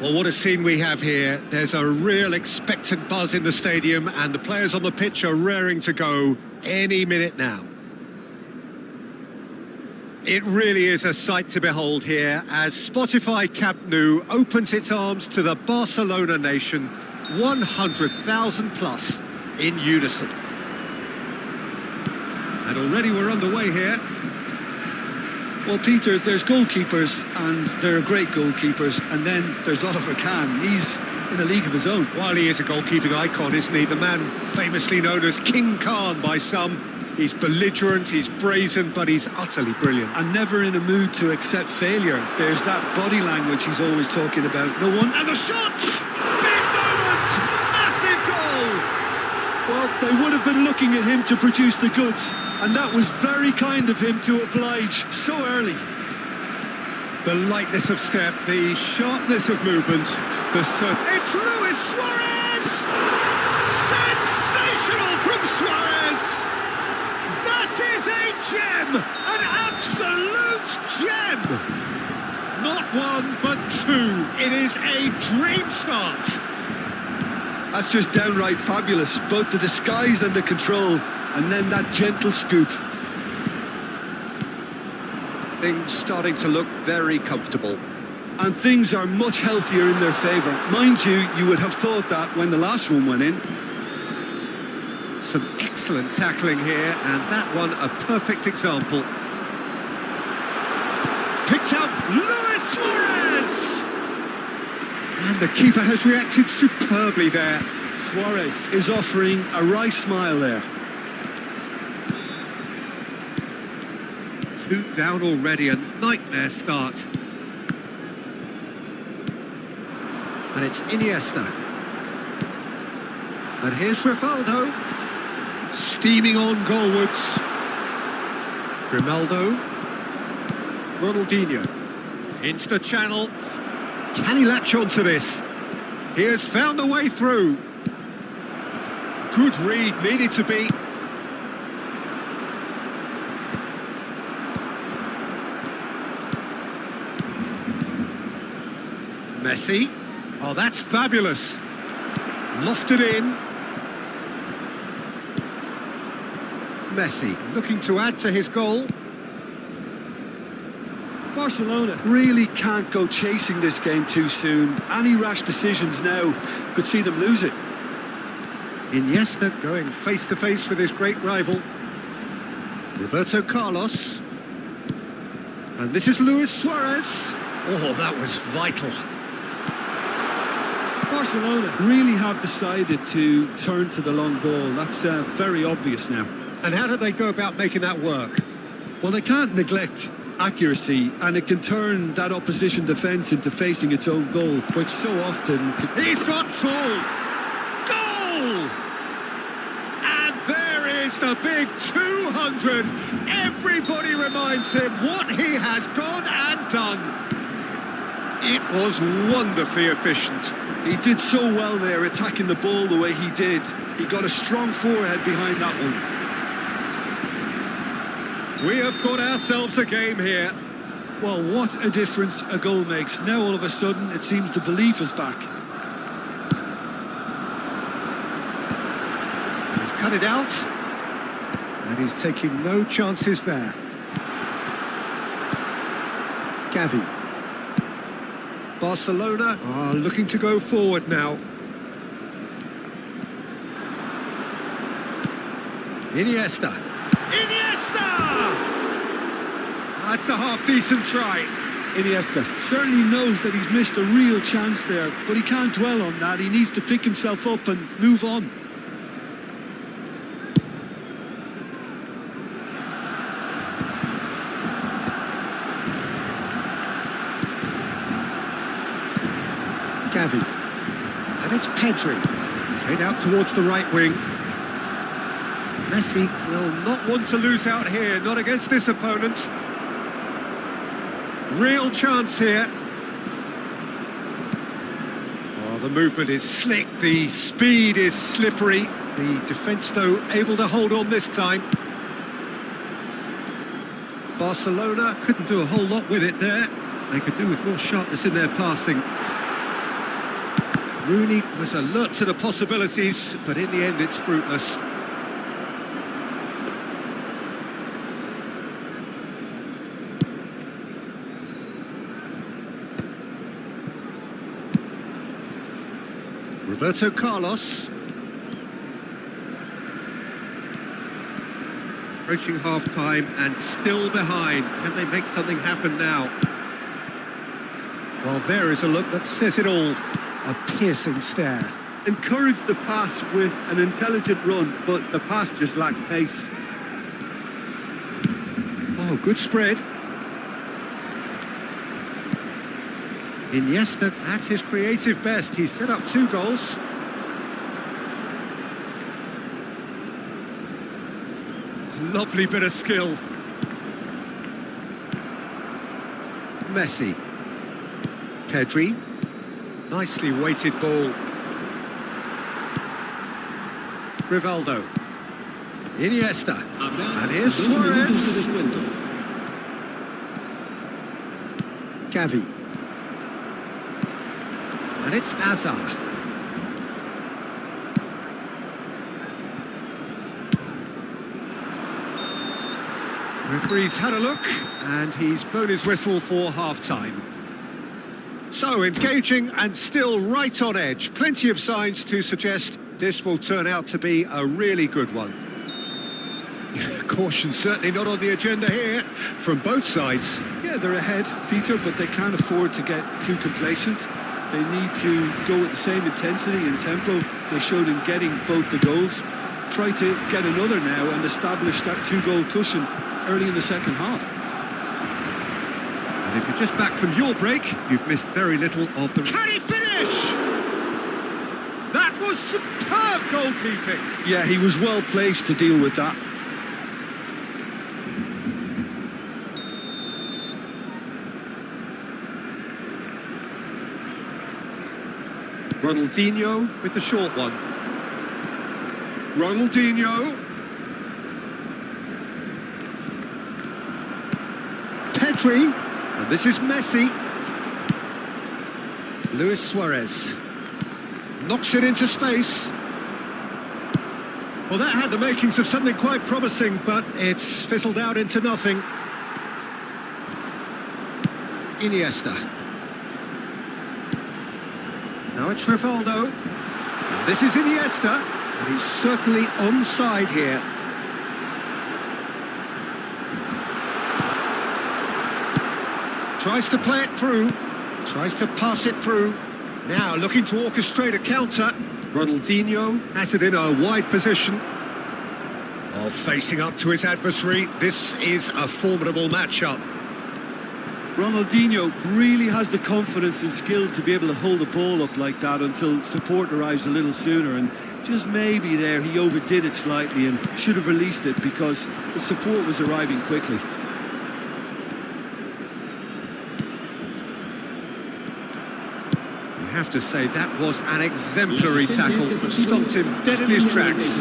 Well, what a scene we have here. There's a real expectant buzz in the stadium and the players on the pitch are raring to go any minute now. It really is a sight to behold here as Spotify Camp Nou opens its arms to the Barcelona nation, 100,000 plus in unison. And already we're underway here. Well, Peter, there's goalkeepers, and there are great goalkeepers, and then there's Oliver Kahn. He's in a league of his own. While he is a goalkeeping icon, isn't he? The man famously known as King Khan by some. He's belligerent, he's brazen, but he's utterly brilliant. And never in a mood to accept failure. There's that body language he's always talking about. No one... And the shot! Big moment! Massive goal! Well, they would have been looking at him to produce the goods, and that was very kind of him to oblige so early. The lightness of step, the sharpness of movement, It's Luis Suarez! Sensational from Suarez! That is a gem! An absolute gem! Not one, but two. It is a dream start. That's just downright fabulous. Both the disguise and the control, and then that gentle scoop. Things starting to look very comfortable. And things are much healthier in their favour. Mind you, you would have thought that when the last one went in. Some excellent tackling here, and that one a perfect example. Picked up Luis Suarez! And the keeper has reacted superbly there. Suarez is offering a wry smile there. 2 down already, a nightmare start. And it's Iniesta. And here's Rivaldo. Steaming on goalwards. Grimaldo. Ronaldinho. Into the channel. Can he latch on to this? He has found a way through. Good read, needed to be. Messi. Oh, that's fabulous. Lofted in. Messi looking to add to his goal. Barcelona really can't go chasing this game too soon. Any rash decisions now could see them lose it. Iniesta going face to face with his great rival. Roberto Carlos. And this is Luis Suarez. Oh, that was vital. Barcelona really have decided to turn to the long ball. That's very obvious now. And how did they go about making that work? Well, they can't neglect accuracy, and it can turn that opposition defence into facing its own goal, which so often... He's got tall! Goal! And there is the big 200! Everybody reminds him what he has gone and done. It was wonderfully efficient. He did so well there, attacking the ball the way he did. He got a strong forehead behind that one. We have got ourselves a game here. Well, what a difference a goal makes. Now all of a sudden it seems the belief is back. He's cut it out. And he's taking no chances there. Gavi. Barcelona are looking to go forward now. Iniesta. That's a half-decent try. Iniesta certainly knows that he's missed a real chance there, but he can't dwell on that. He needs to pick himself up and move on. Gavi. And it's Pedri. Played out towards the right wing. Messi will not want to lose out here, not against this opponent. Real chance here. Oh, the movement is slick, the speed is slippery. The defence, though, able to hold on this time. Barcelona couldn't do a whole lot with it there. They could do with more sharpness in their passing. Rooney was alert to the possibilities, but in the end it's fruitless. Roberto Carlos. Approaching half-time and still behind. Can they make something happen now? Well, there is a look that says it all. A piercing stare. Encouraged the pass with an intelligent run, but the pass just lacked pace. Oh, good spread. Iniesta at his creative best. He set up 2 goals. Lovely bit of skill. Messi. Pedri. Nicely weighted ball. Rivaldo. Iniesta. And here's Suarez. Gavi. And it's Azar. Referee's had a look, and he's blown his whistle for half-time. So, engaging and still right on edge. Plenty of signs to suggest this will turn out to be a really good one. Caution certainly not on the agenda here, from both sides. Yeah, they're ahead, Peter, but they can't afford to get too complacent. They need to go with the same intensity and tempo they showed in getting both the goals. Try to get another now and establish that 2-goal cushion early in the second half. And if you're just back from your break, you've missed very little of the... Can he finish? That was superb goalkeeping. Yeah, he was well placed to deal with that. Ronaldinho with the short one. Ronaldinho. Pedri. And this is Messi. Luis Suarez. Knocks it into space. Well, that had the makings of something quite promising, but it's fizzled out into nothing. Iniesta. Now it's Rivaldo. And this is Iniesta. And he's certainly onside here. Tries to play it through. Tries to pass it through. Now looking to orchestrate a counter. Ronaldinho has it in a wide position. Oh, facing up to his adversary. This is a formidable matchup. Ronaldinho really has the confidence and skill to be able to hold the ball up like that until support arrives a little sooner, and just maybe there he overdid it slightly and should have released it because the support was arriving quickly. You have to say that was an exemplary tackle that stopped him dead in his tracks.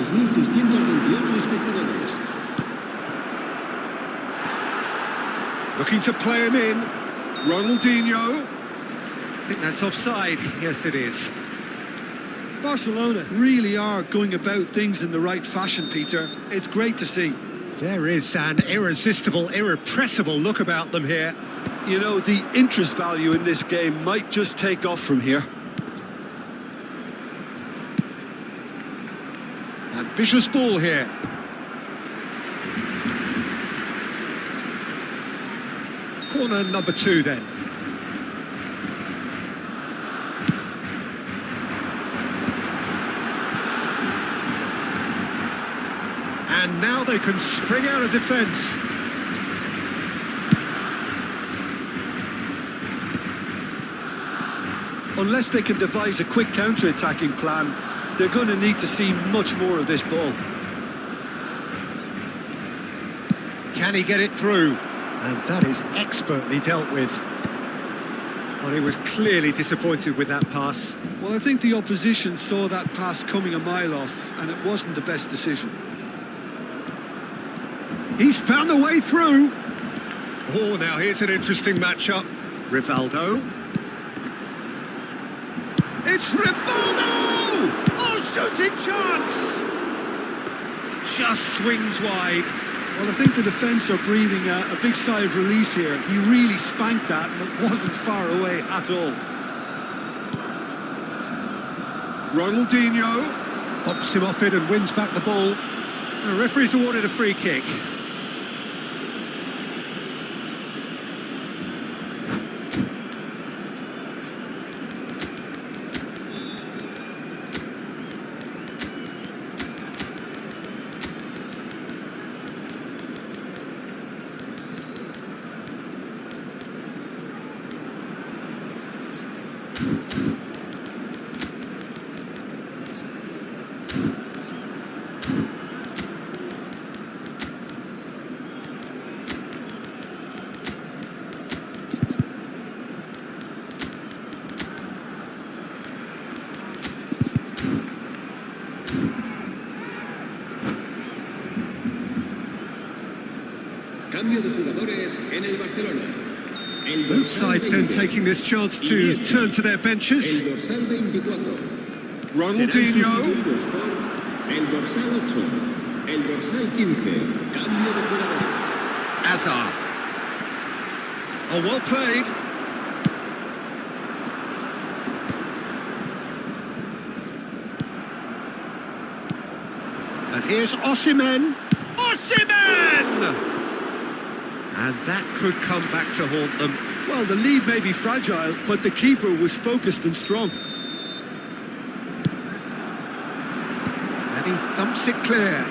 Looking to play him in. Ronaldinho. I think that's offside. Yes, it is. Barcelona really are going about things in the right fashion, Peter. It's great to see. There is an irresistible, irrepressible look about them here. You know, the interest value in this game might just take off from here. Ambitious ball here. Corner number 2 then. And now they can spring out of defence. Unless they can devise a quick counter-attacking plan, they're going to need to see much more of this ball. Can he get it through? And that is expertly dealt with. Well, he was clearly disappointed with that pass. Well, I think the opposition saw that pass coming a mile off, and it wasn't the best decision. He's found a way through. Oh, now here's an interesting matchup. Rivaldo. It's Rivaldo! Oh, shooting chance! Just swings wide. Well, I think the defence are breathing a big sigh of relief here. He really spanked that and it wasn't far away at all. Ronaldinho pops him off it and wins back the ball. The referee's awarded a free kick. Cambio de jugadores en el Barcelona. Both sides then taking this chance to turn to their benches. El dorsal 24. Ronaldinho. El dorsal 8. El dorsal 15. Cambio de jugadores. Hazard. Oh, well played. And here's Osimhen. Osimhen! And that could come back to haunt them. Well, the lead may be fragile, but the keeper was focused and strong. And he thumps it clear.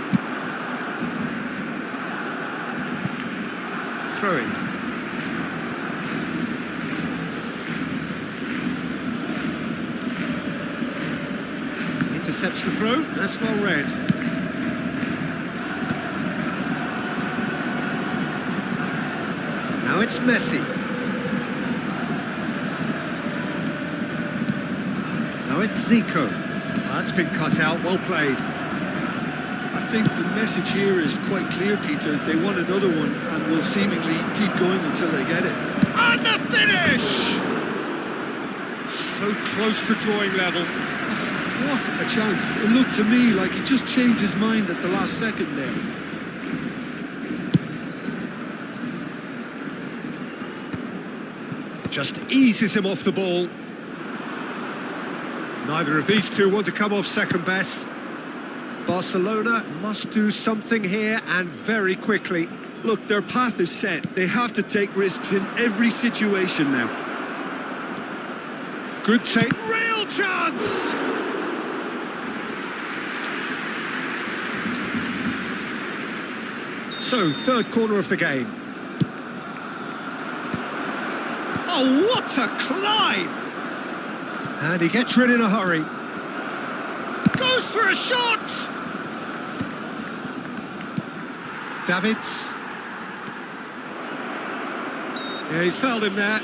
Throw it. Intercepts the throw. That's well read. Now it's Messi. Now it's Zico. That's been cut out, well played. I think the message here is quite clear, Peter. They want another one and will seemingly keep going until they get it. And the finish! So close to drawing level. What a chance. It looked to me like he just changed his mind at the last second there. Just eases him off the ball. Neither of these two want to come off second best. Barcelona must do something here and very quickly. Look, their path is set. They have to take risks in every situation now. Good take. Real chance! So, third corner of the game. Oh, what a climb! And he gets rid in a hurry. Goes for a shot! Davids. Yeah, he's fouled him there.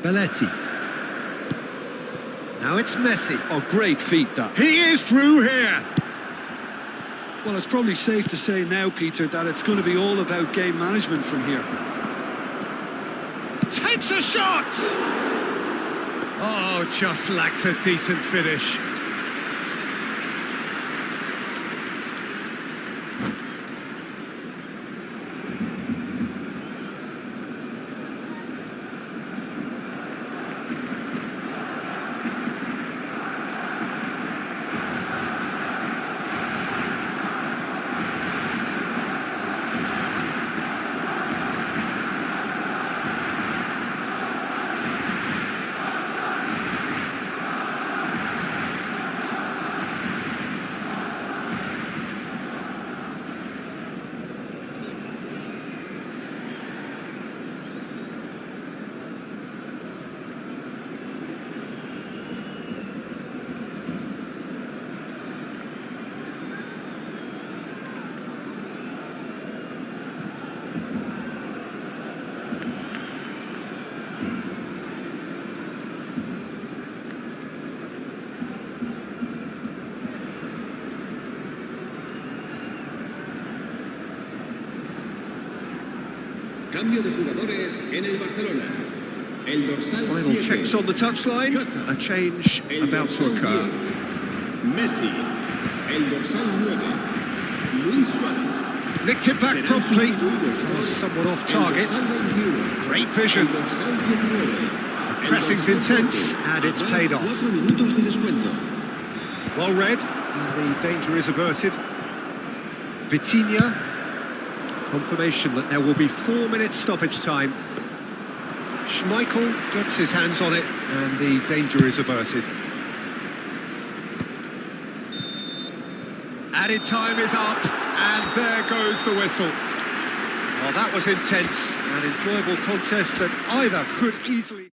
Belletti. Now it's Messi. Oh, great feat, that. He is through here. Well, it's probably safe to say now, Peter, that it's going to be all about game management from here. Takes a shot. Oh, just lacked a decent finish. Cambio de jugadores en el Barcelona. El dorsal Final 7. checks on the touchline. A change El about to dorsal occur. 10. Messi. El dorsal 9. Luis Suárez. Nicked it back Serán promptly. sustituidos Was por somewhat off el target. dorsal 21. Great vision. El dorsal 19. El Pressing's dorsal intense 20. and it's Habrá paid off. 4 minutos de descuento. Well read. And the danger is averted. Vitinha. Confirmation that there will be 4 minutes stoppage time. Schmeichel gets his hands on it and the danger is averted. Added time is up and there goes the whistle. Well, that was intense, an enjoyable contest that either could easily...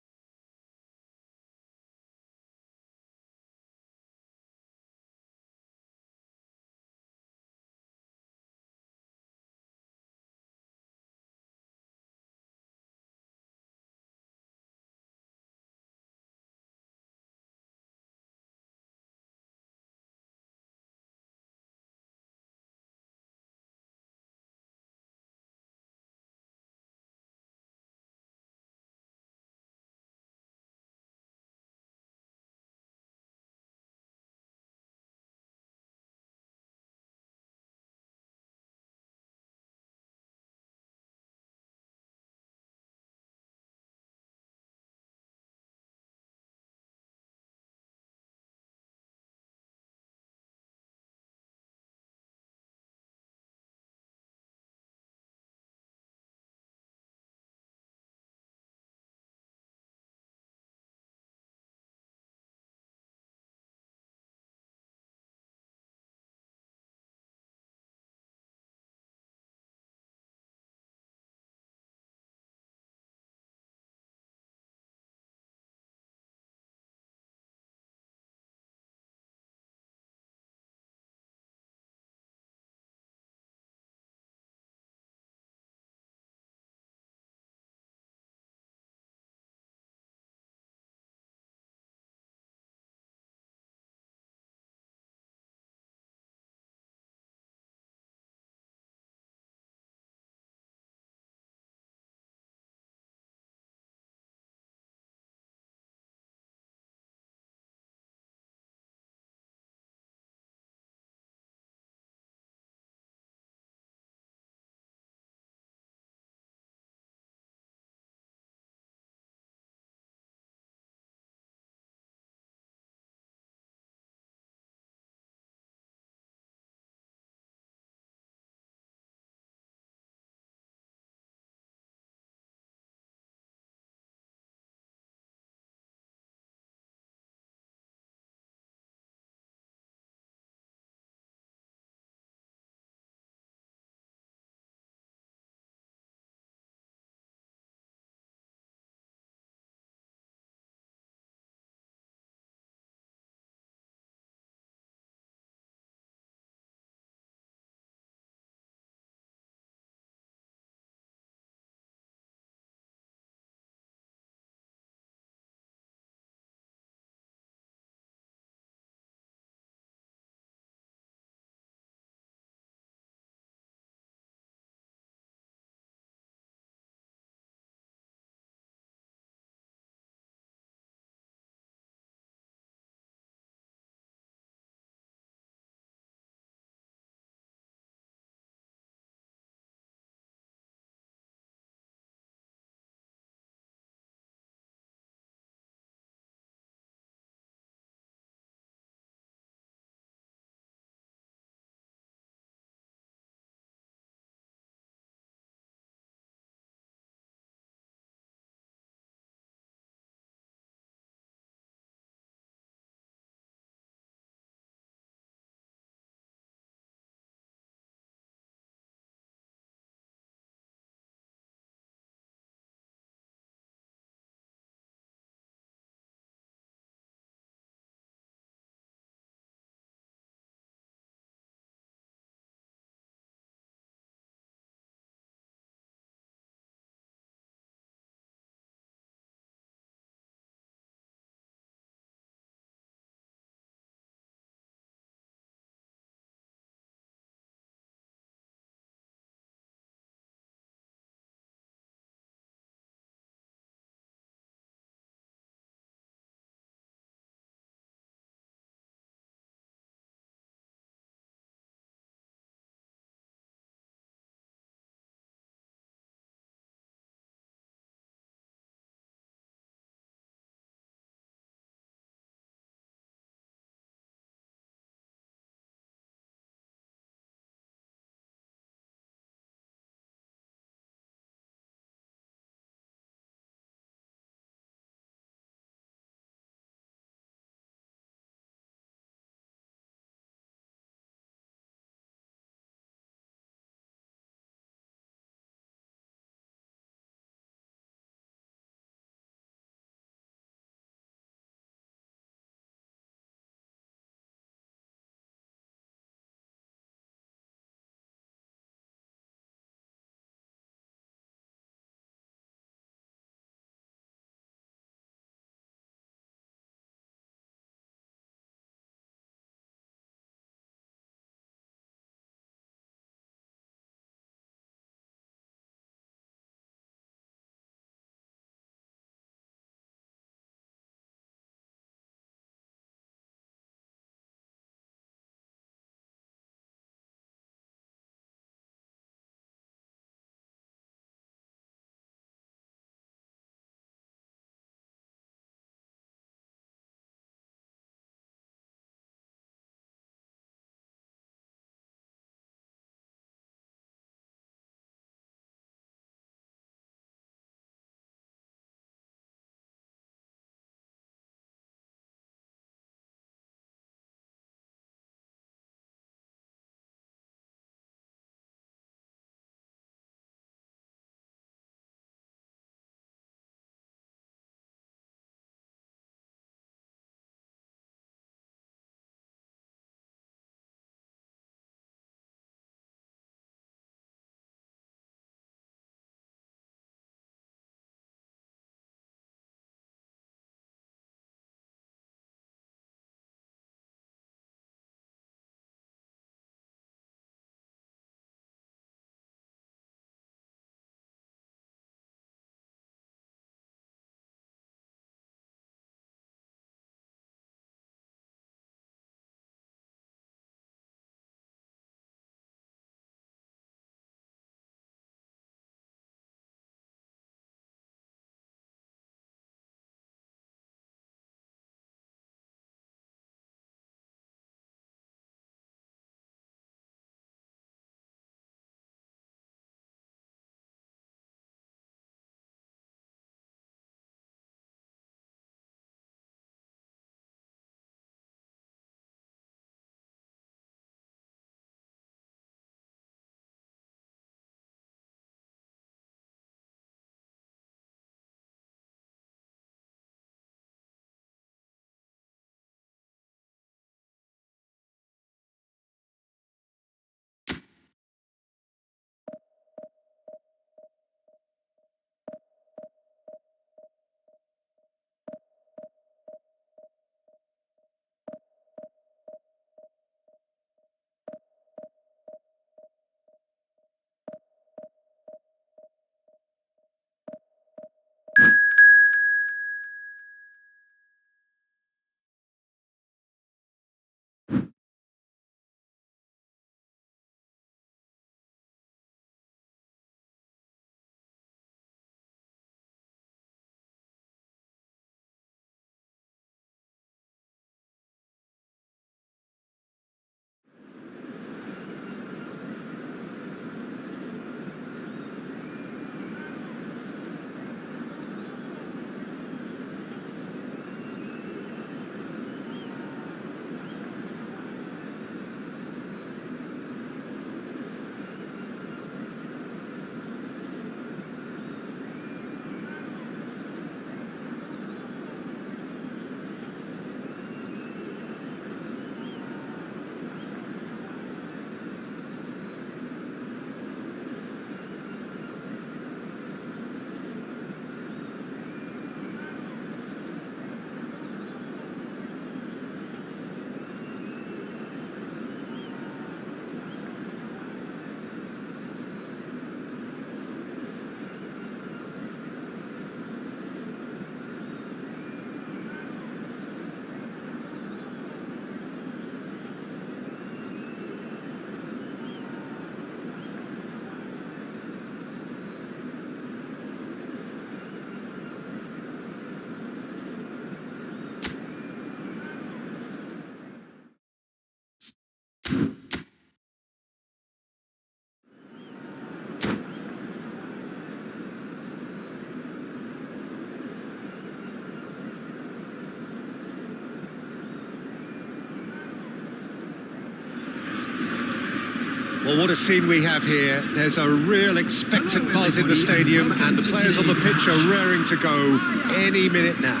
Well, what a scene we have here. There's a real expectant buzz in the stadium, and the players on the pitch are raring to go any minute now.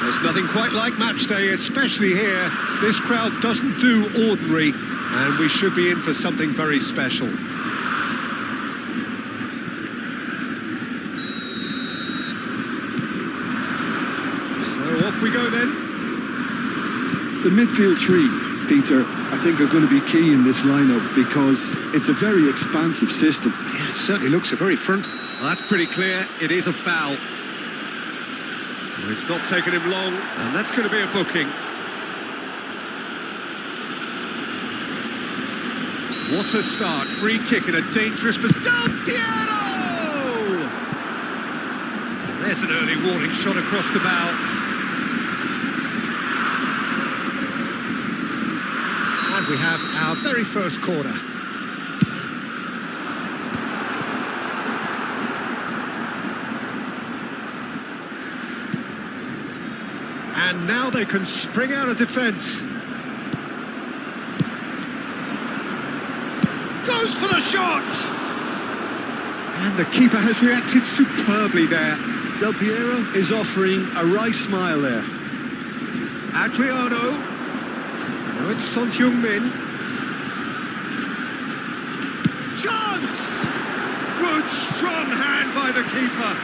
There's nothing quite like match day, especially here. This crowd doesn't do ordinary, and we should be in for something very special. So off we go then. The midfield three, Peter, I think are going to be key in this lineup because it's a very expansive system. Yeah, it certainly looks a very front. Well, that's pretty clear. It is a foul. Well, it's not taken him long, and that's going to be a booking. What a start. Free kick in a dangerous position. Del Piero! There's an early warning shot across the bow. And we have our very first corner. And now they can spring out of defence. Goes for the shot! And the keeper has reacted superbly there. Del Piero is offering a wry smile there. Adriano. Now it's Son Heung-min. Chance! Good strong hand by the keeper.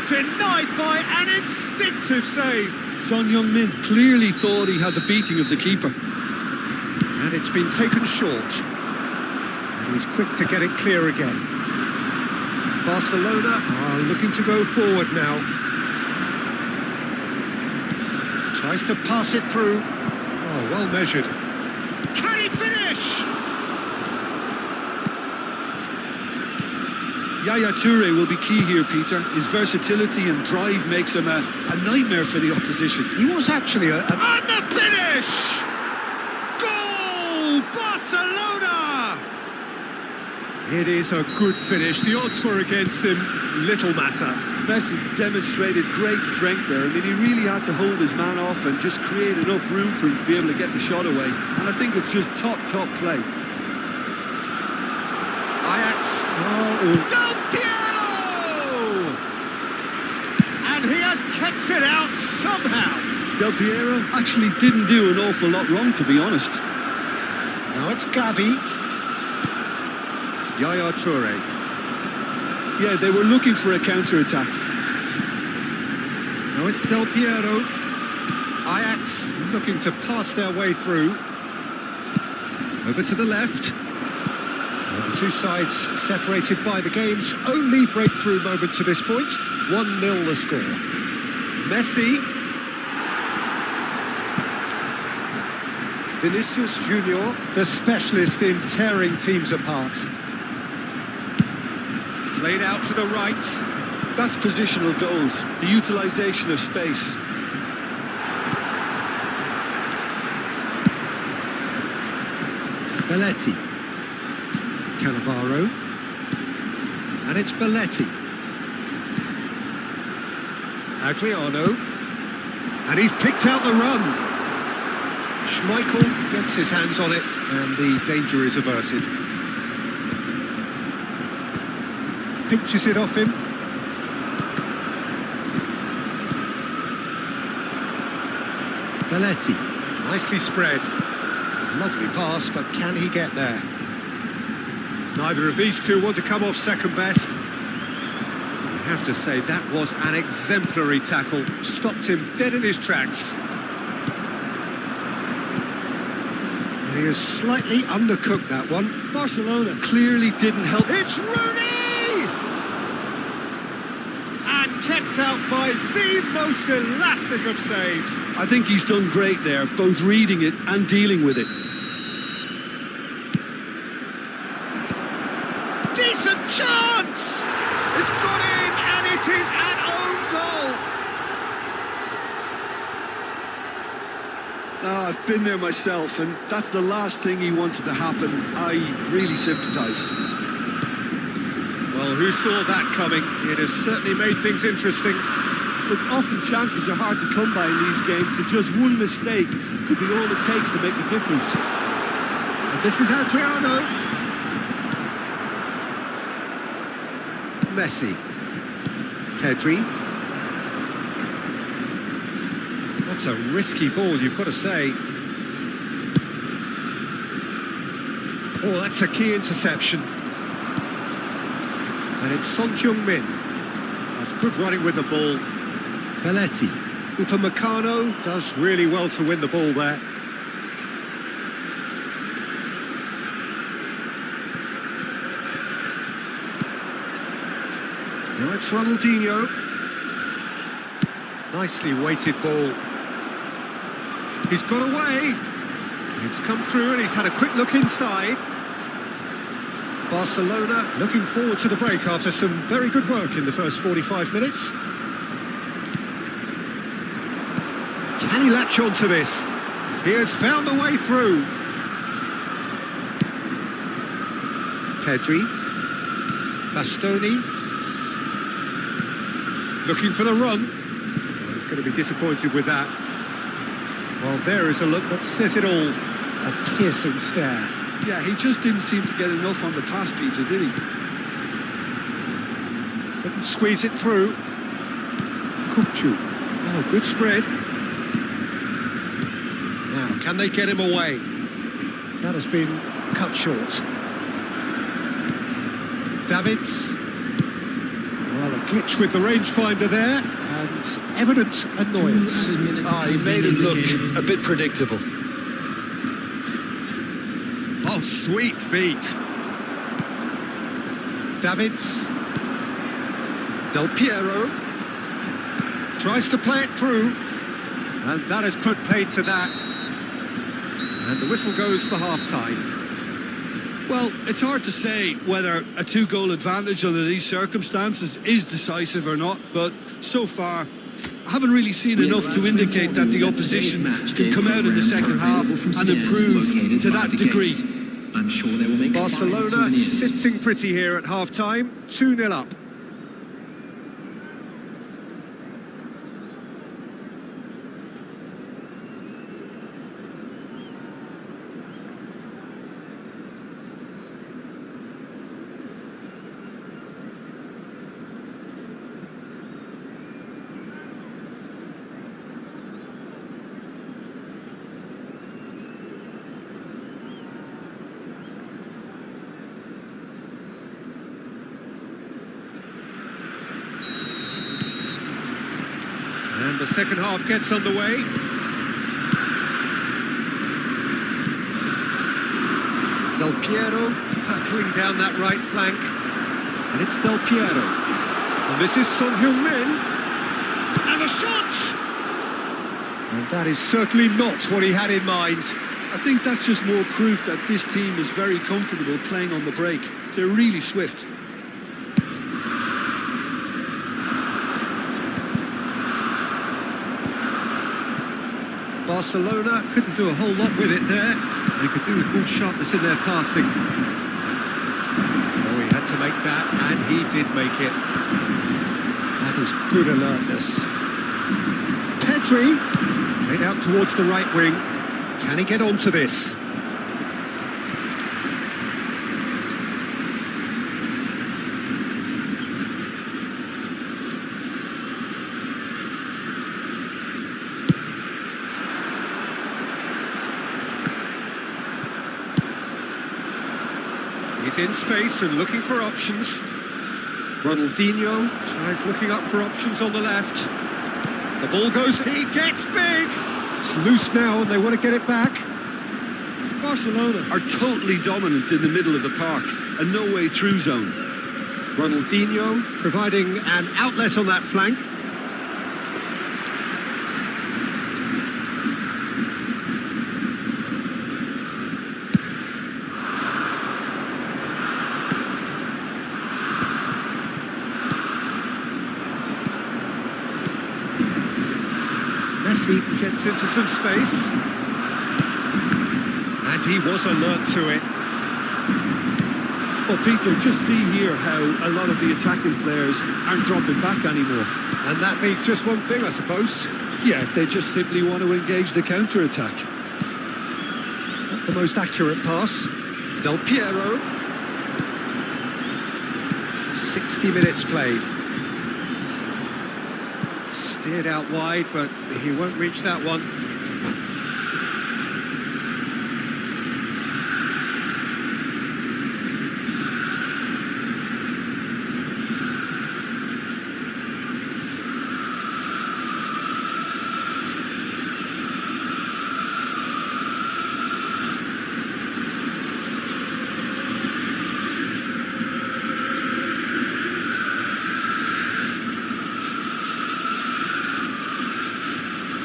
Denied by an instinctive save. Son Heung-min clearly thought he had the beating of the keeper. And it's been taken short. And he's quick to get it clear again. Barcelona are looking to go forward now. Tries to pass it through. Oh, well measured. Can he finish? Yaya Toure will be key here, Peter. His versatility and drive makes him a nightmare for the opposition. He was actually And the finish! Goal! Barcelona! It is a good finish. The odds were against him. Little matter. Messi demonstrated great strength there. I mean, he really had to hold his man off and just create enough room for him to be able to get the shot away. And I think it's just top play. Ajax. Del Piero! And he has kept it out somehow. Del Piero actually didn't do an awful lot wrong, to be honest. Now it's Gavi. Yaya Toure. Yeah, they were looking for a counter-attack. Now it's Del Piero. Ajax looking to pass their way through. Over to the left. And the two sides separated by the game's only breakthrough moment to this point. 1-0 the score. Messi. Vinicius Junior, the specialist in tearing teams apart. Played out to the right. That's positional goal, the utilisation of space. Belletti. Cannavaro. And it's Belletti. Adriano. And he's picked out the run. Schmeichel gets his hands on it, and the danger is averted. Pinches it off him. Belletti, nicely spread. Lovely pass, but can he get there? Neither of these two want to come off second best. You have to say that was an exemplary tackle. Stopped him dead in his tracks. And he has slightly undercooked that one. Barcelona clearly didn't help. It's Rooney! Kept out by the most elastic of saves. I think he's done great there, both reading it and dealing with it. Decent chance! It's gone in, and it is an own goal. I've been there myself, and that's the last thing he wanted to happen. I really sympathise. Well, who saw that coming? It has certainly made things interesting. Look, often chances are hard to come by in these games, so just one mistake could be all it takes to make the difference. This is Adriano. Messi. Pedri. That's a risky ball, you've got to say. Oh, that's a key interception. And it's Son Heung-min. That's good running with the ball. Belletti. Upamecano does really well to win the ball there. Now it's Ronaldinho. Nicely weighted ball. He's got away. It's come through and he's had a quick look inside. Barcelona looking forward to the break after some very good work in the first 45 minutes. Can he latch on to this? He has found a way through. Pedri. Bastoni. Looking for the run. Oh, he's going to be disappointed with that. Well, there is a look that says it all. A piercing stare. Yeah, he just didn't seem to get enough on the pass, Peter, did he? Couldn't squeeze it through. Kupchu. Oh, good spread. Now, can they get him away? That has been cut short. Davids. Well, a glitch with the rangefinder there, and evident annoyance. He made it look a bit predictable. Oh, sweet feet. Davids. Del Piero. Tries to play it through. And that has put paid to that. And the whistle goes for half-time. Well, it's hard to say whether a two-goal advantage under these circumstances is decisive or not, but so far, I haven't really seen enough to indicate that the opposition can come out in the second half and improve to that degree. I'm sure they will make Barcelona sitting pretty here at half-time, 2-0 up. And the second half gets underway. Del Piero hurtling down that right flank. And it's Del Piero. And this is Son Heung-min. And a shot! And that is certainly not what he had in mind. I think that's just more proof that this team is very comfortable playing on the break. They're really swift. Barcelona couldn't do a whole lot with it there. They could do with more sharpness in their passing. Oh, he had to make that, and he did make it. That was good alertness. Pedri, played out towards the right wing. Can he get onto this? He's in space and looking for options. Ronaldinho tries looking up for options on the left. The ball goes, he gets big! It's loose now and they want to get it back. Barcelona are totally dominant in the middle of the park, a no-way through zone. Ronaldinho providing an outlet on that flank. Messi gets into some space. And he was alert to it. Well, Peter, just see here how a lot of the attacking players aren't dropping back anymore. And that means just one thing, I suppose. Yeah, they just simply want to engage the counter-attack. the most accurate pass. Del Piero. 60 minutes played. Steered out wide, but he won't reach that one.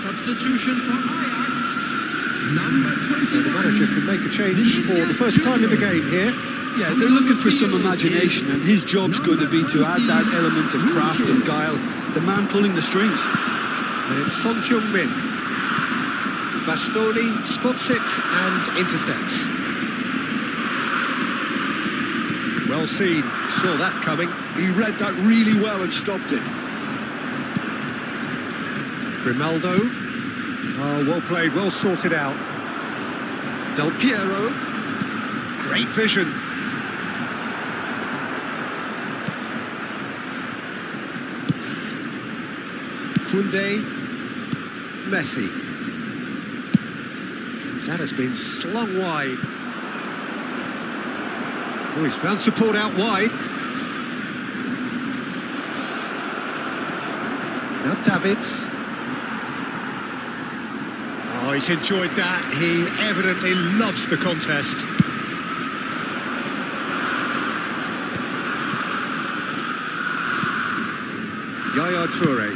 Substitution for Ajax, number 21. The manager can make a change for the first time in the game here. Yeah, they're looking for some imagination, and his job's going to be to add that element of craft and guile, the man pulling the strings. And it's Son Heung-min. Bastoni spots it and intercepts. Well seen, saw that coming. He read that really well and stopped it. Grimaldo. Oh, well played, well sorted out. Del Piero. Great vision. Koundé. Messi. That has been slung wide. Oh, he's found support out wide. Now Davids. Oh, he's enjoyed that. He evidently loves the contest. Yaya Toure.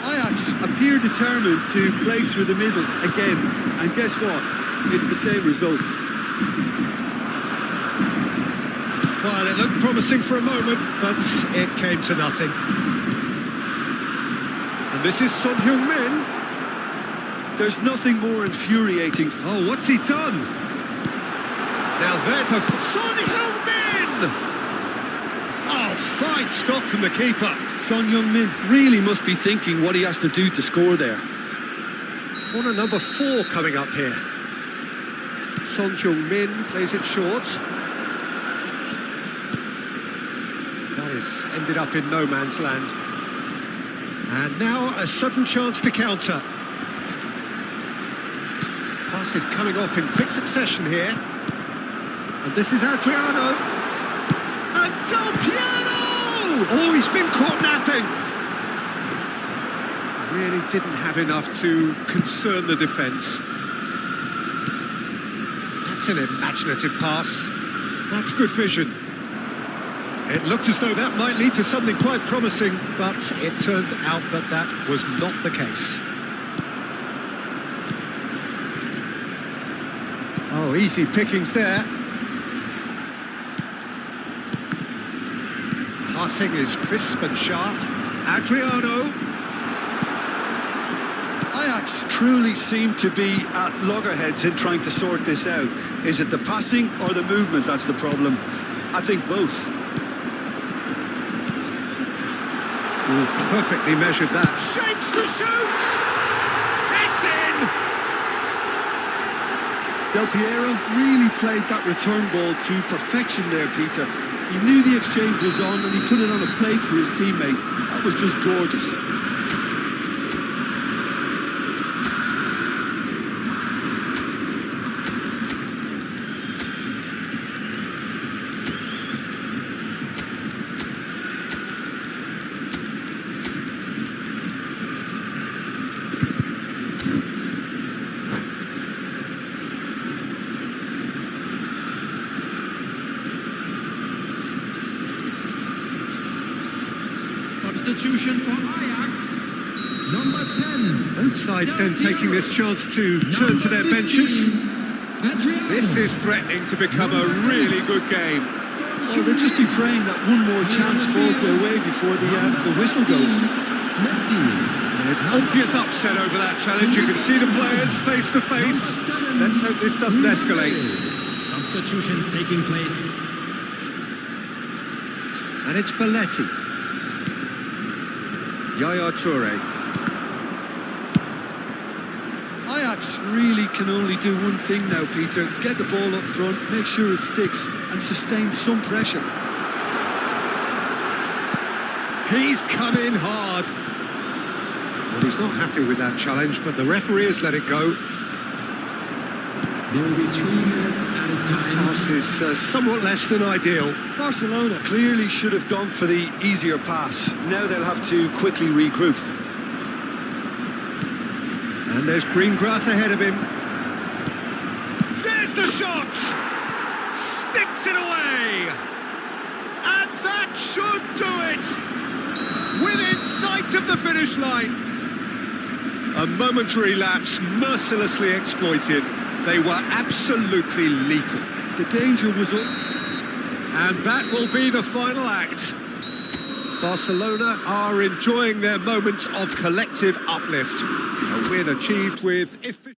Ajax appear determined to play through the middle again, and guess what? It's the same result. Well, it looked promising for a moment, but it came to nothing. And this is Son Heung-min. There's nothing more infuriating. Oh, what's he done? Now there's a... Son Heung-min! Oh, fine stop from the keeper. Son Heung-min really must be thinking what he has to do to score there. Corner number 4 coming up here. Son Heung-min plays it short. That has ended up in no man's land. And now a sudden chance to counter. Pass is coming off in quick succession here. And this is Adriano. And Del Piero! Oh, he's been caught napping. Really didn't have enough to concern the defence. That's an imaginative pass. That's good vision. It looked as though that might lead to something quite promising, but it turned out that that was not the case. Oh, easy pickings there. Passing is crisp and sharp. Adriano. Ajax truly seem to be at loggerheads in trying to sort this out. Is it the passing or the movement that's the problem? I think both. Ooh, perfectly measured that. Shapes to shoot! It's in! Del Piero really played that return ball to perfection there, Peter. He knew the exchange was on and he put it on a plate for his teammate. That was just gorgeous. Substitution for Ajax, number 10. Both sides then taking this chance to turn to their benches. This is threatening to become a really good game. Oh, they'll just be praying that one more chance falls their way before the whistle goes. There's obvious upset over that challenge. You can see the players face to face. Let's hope this doesn't escalate. Substitutions taking place. And it's Balletti. Yaya Toure. backs really can only do one thing now, Peter. Get the ball up front, make sure it sticks, and sustain some pressure. He's come in hard. Well, he's not happy with that challenge, but the referee has let it go. There will be 3 minutes at a time. Pass is somewhat less than ideal. Barcelona clearly should have gone for the easier pass. Now they'll have to quickly regroup. And there's green grass ahead of him. There's the shot! Sticks it away! And that should do it! Within sight of the finish line. A momentary lapse mercilessly exploited. They were absolutely lethal. The danger was up. And that will be the final act. Barcelona are enjoying their moments of collective uplift. A win achieved with efficiency.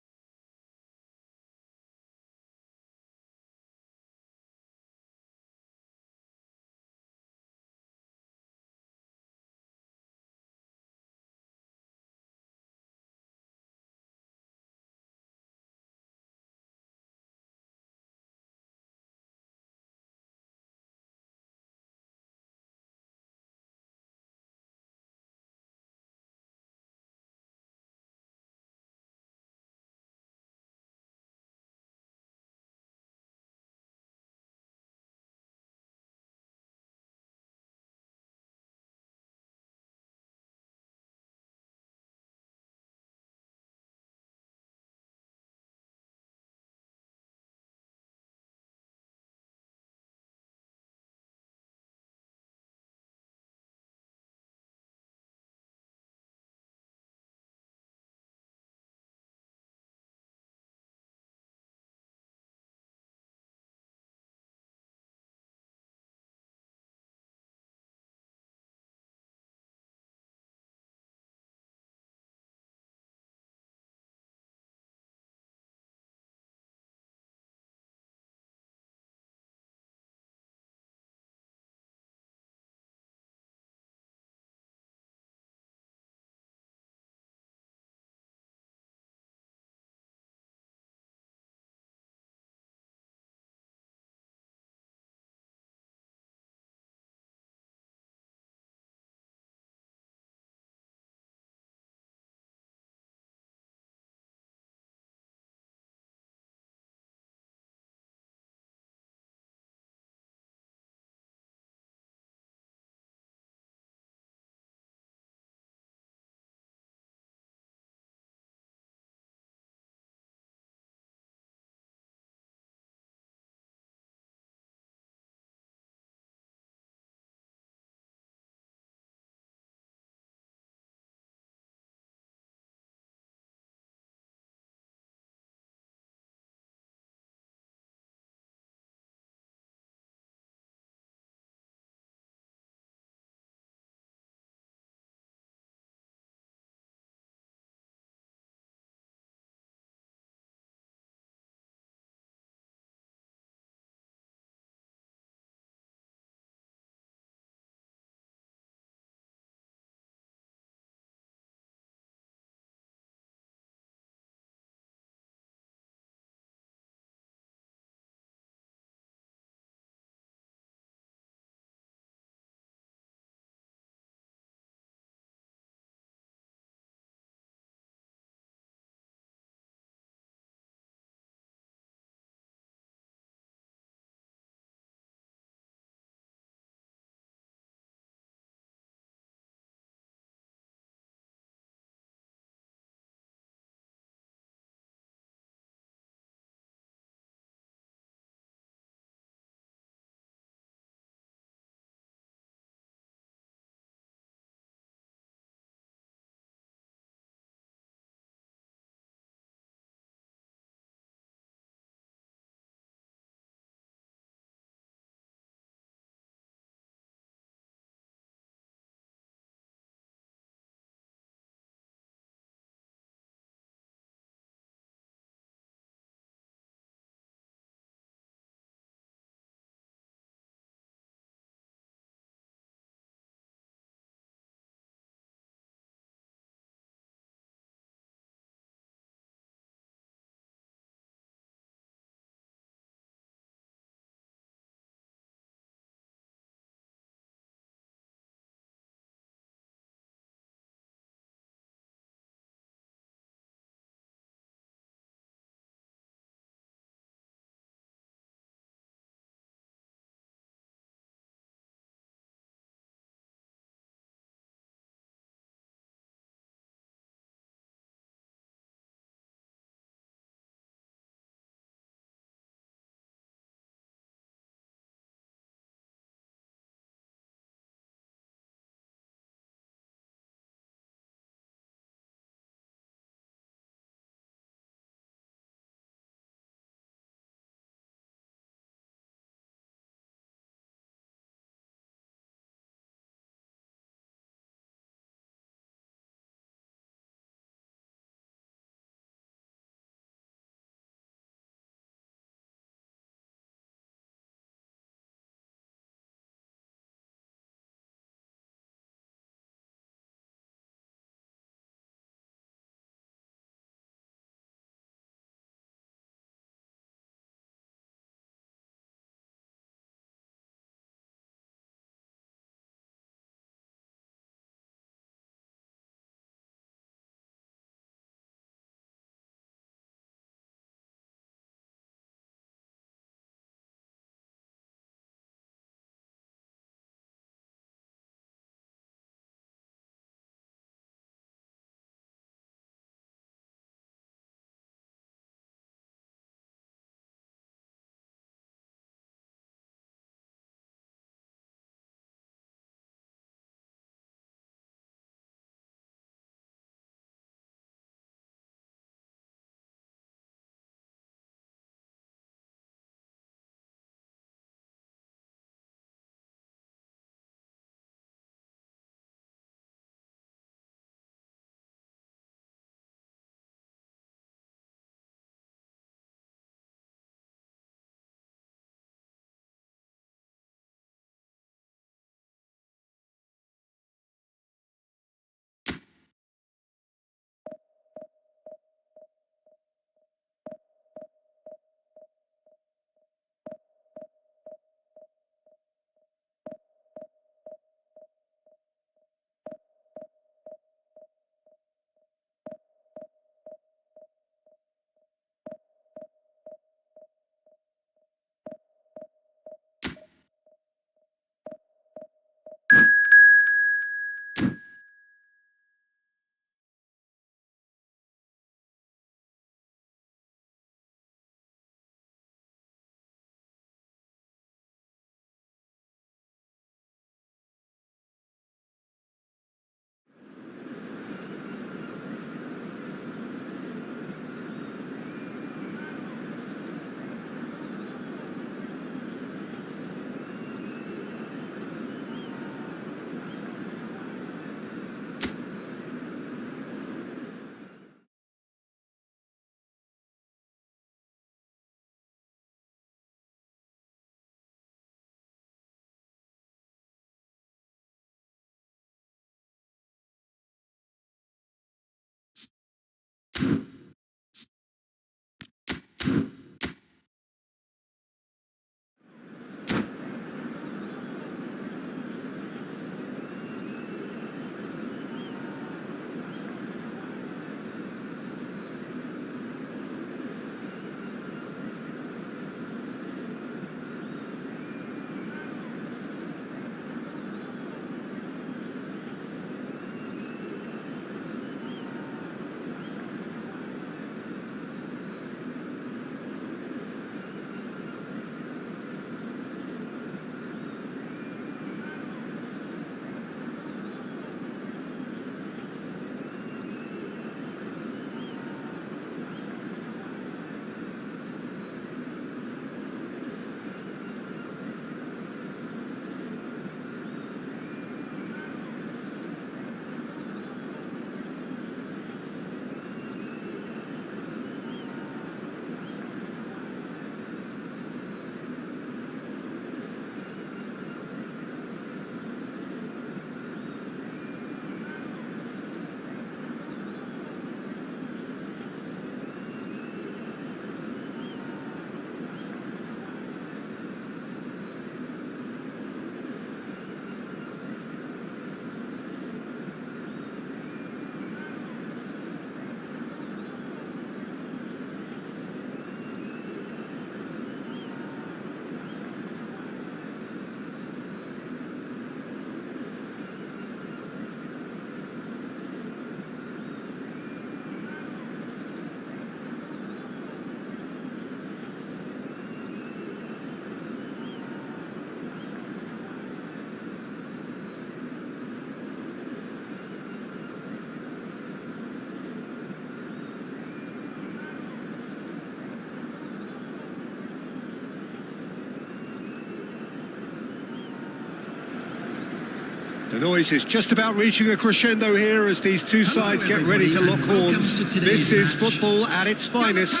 The noise is just about reaching a crescendo here as these two sides get ready to lock horns. This is football at its finest.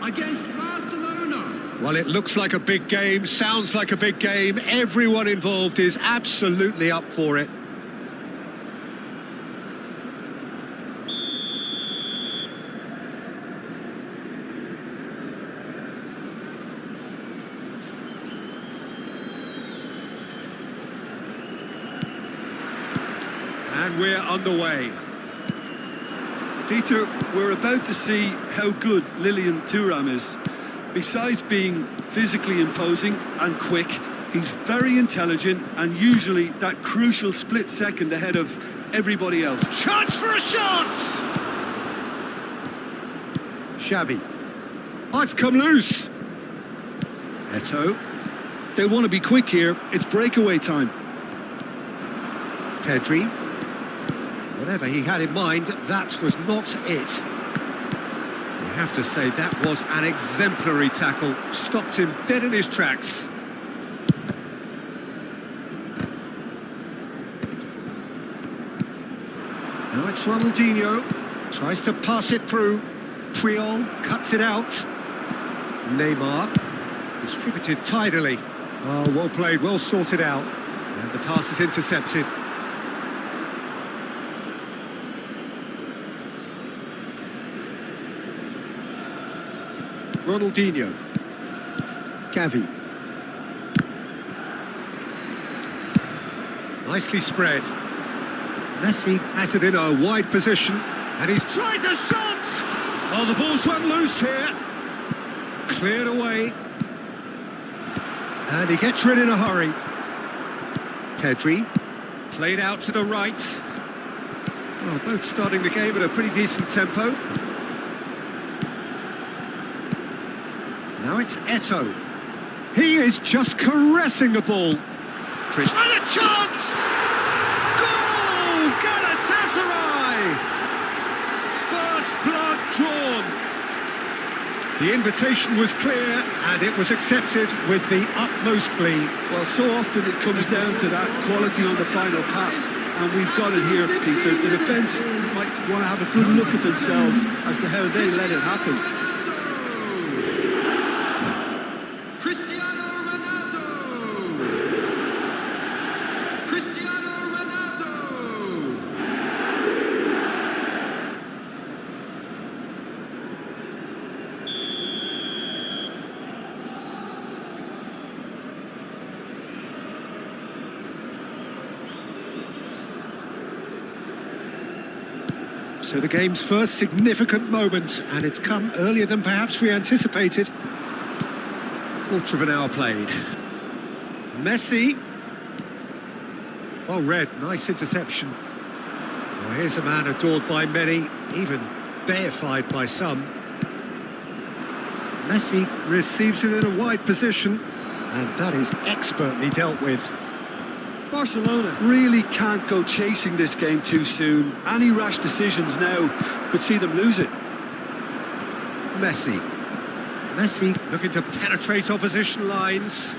Against Barcelona. Well, it looks like a big game, sounds like a big game. Everyone involved is absolutely up for it. And we're underway. Peter, we're about to see how good Lilian Thuram is. Besides being physically imposing and quick, he's very intelligent and usually that crucial split second ahead of everybody else. Chance for a shot! Xavi. Oh, it's come loose. Eto'o. They'll want to be quick here. It's breakaway time. Pedri. Whatever he had in mind, that was not it. You have to say that was an exemplary tackle. Stopped him dead in his tracks. Now it's Ronaldinho. Tries to pass it through. Puyol cuts it out. Neymar. Distributed tidily. Oh, well played, well sorted out. And the pass is intercepted. Ronaldinho. Gavi. Nicely spread. Messi has it in a wide position. And he tries a shot! Oh, the ball's run loose here. Cleared away. And he gets rid in a hurry. Pedri. Played out to the right. Well, both starting the game at a pretty decent tempo. Now it's Eto'o. He is just caressing the ball. Chris. And a chance! Goal! Galatasaray! First blood drawn. The invitation was clear and it was accepted with the utmost glee. Well, so often it comes down to that quality on the final pass, and we've got it here, Peter. The defence might want to have a good look at themselves as to how they let it happen. So the game's first significant moment, and it's come earlier than perhaps we anticipated. Quarter of an hour played. Messi. Well read, nice interception. Well, here's a man adored by many, even deified by some. Messi receives it in a wide position, and that is expertly dealt with. Barcelona really can't go chasing this game too soon. Any rash decisions now could see them lose it. Messi. Messi looking to penetrate opposition lines.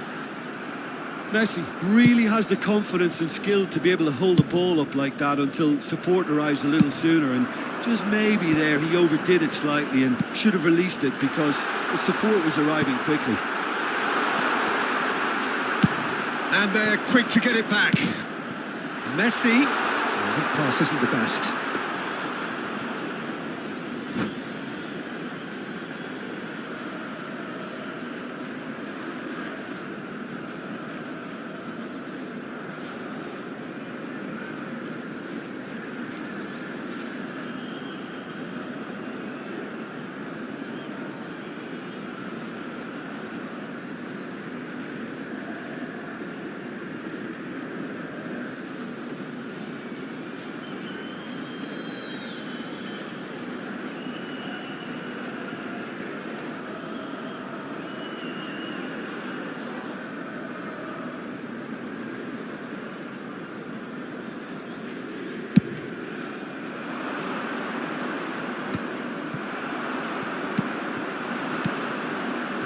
Messi really has the confidence and skill to be able to hold the ball up like that until support arrives a little sooner, and just maybe there he overdid it slightly and should have released it because the support was arriving quickly. And they're quick to get it back. Messi. Oh, that pass isn't the best.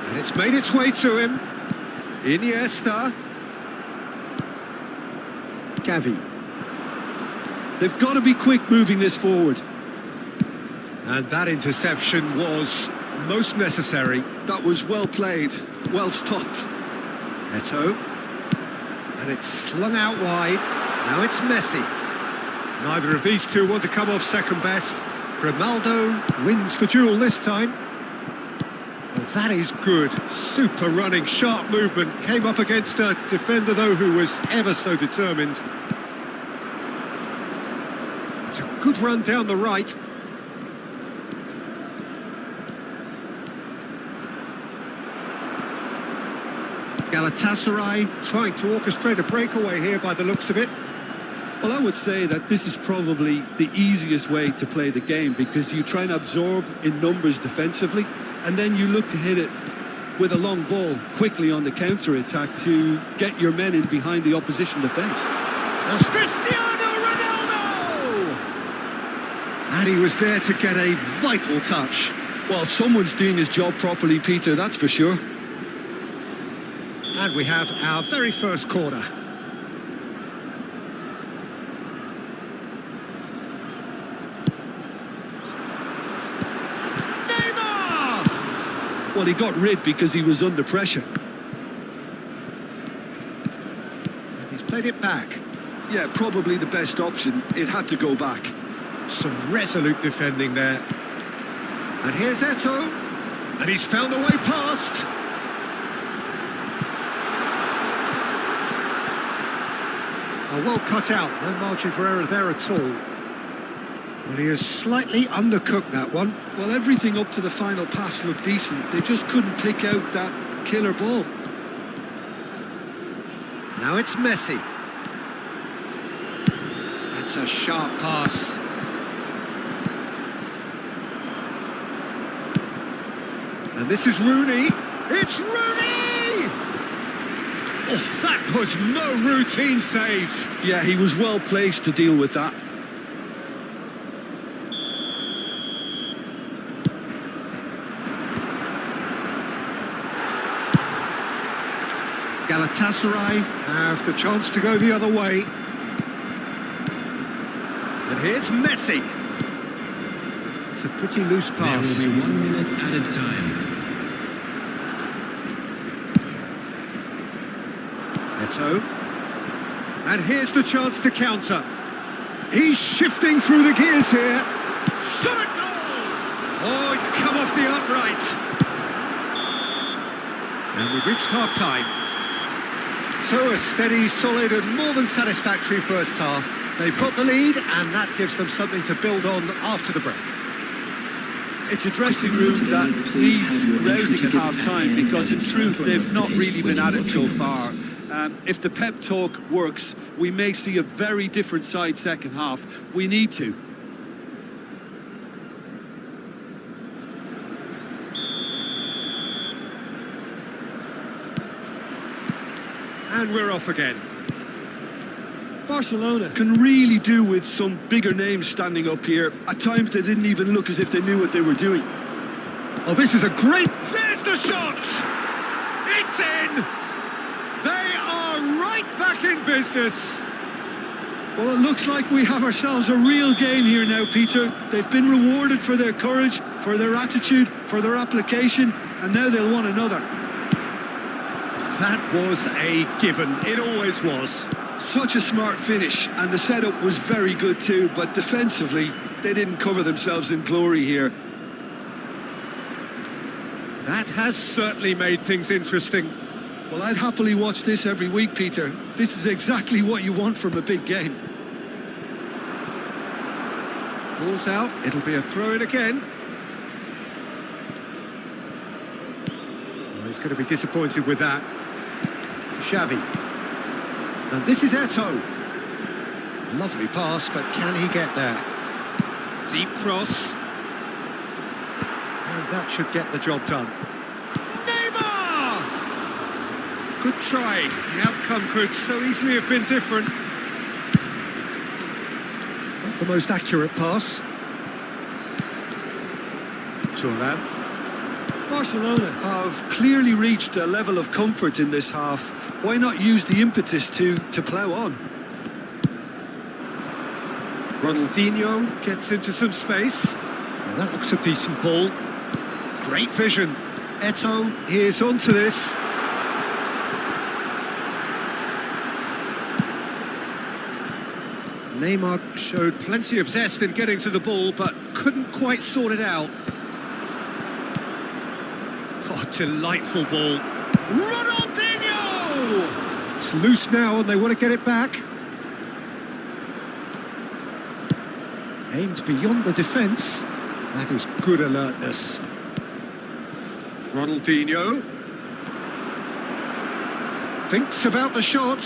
And it's made its way to him. Iniesta. Gavi. They've got to be quick moving this forward. And that interception was most necessary. That was well played, well stopped. Eto'o. And it's slung out wide. Now it's Messi. Neither of these two want to come off second best. Grimaldo wins the duel this time. Well, that is good. Super running, sharp movement. Came up against a defender, though, who was ever so determined. It's a good run down the right. Galatasaray trying to orchestrate a breakaway here by the looks of it. Well, I would say that this is probably the easiest way to play the game because you try and absorb in numbers defensively and then you look to hit it with a long ball quickly on the counter-attack to get your men in behind the opposition defence. Cristiano Ronaldo! And he was there to get a vital touch. Well, someone's doing his job properly, Peter, that's for sure. And we have our very first corner. Well, he got rid because he was under pressure. And he's played it back. Yeah, probably the best option. It had to go back. Some resolute defending there. And here's Eto'o. And he's found a way past. Oh, well cut out. No margin for error there at all. Well, he has slightly undercooked that one. Well, everything up to the final pass looked decent. They just couldn't pick out that killer ball. Now it's Messi. That's a sharp pass. And this is Rooney. It's Rooney! Oh, that was no routine save. Yeah, he was well placed to deal with that. Galatasaray have the chance to go the other way. And here's Messi. It's a pretty loose pass. There will be 1 minute added time. Eto'o. And here's the chance to counter. He's shifting through the gears here. Shot a goal! Oh, it's come off the upright. And we've reached half-time. So a steady, solid and more than satisfactory first half. They've got the lead and that gives them something to build on after the break. It's a dressing room that needs rousing at half-time because in truth they've not really been at it so far. If the pep talk works, we may see a very different side second half. We need to. And we're off again. Barcelona can really do with some bigger names standing up here. At times they didn't even look as if they knew what they were doing. Oh, this is a great... There's the shot! It's in! They are right back in business. Well, it looks like we have ourselves a real game here now, Peter. They've been rewarded for their courage, for their attitude, for their application, and now they'll want another. That was a given. It always was. Such a smart finish, and the setup was very good too, but defensively, they didn't cover themselves in glory here. That has certainly made things interesting. Well, I'd happily watch this every week, Peter. This is exactly what you want from a big game. Ball's out. It'll be a throw-in again. Well, he's going to be disappointed with that. Xavi. And this is Eto'o. Lovely pass, but can he get there? Deep cross. And that should get the job done. Neymar! Good try. The outcome could so easily have been different. Not the most accurate pass. Turan. Barcelona have clearly reached a level of comfort in this half. Why not use the impetus to plough on? Ronaldinho gets into some space. And that looks a decent ball. Great vision. Eto'o is onto this. Neymar showed plenty of zest in getting to the ball, but couldn't quite sort it out. Oh, delightful ball. Ronaldinho! It's loose now and they want to get it back. Aimed beyond the defence. That is good alertness. Ronaldinho. Thinks about the shot.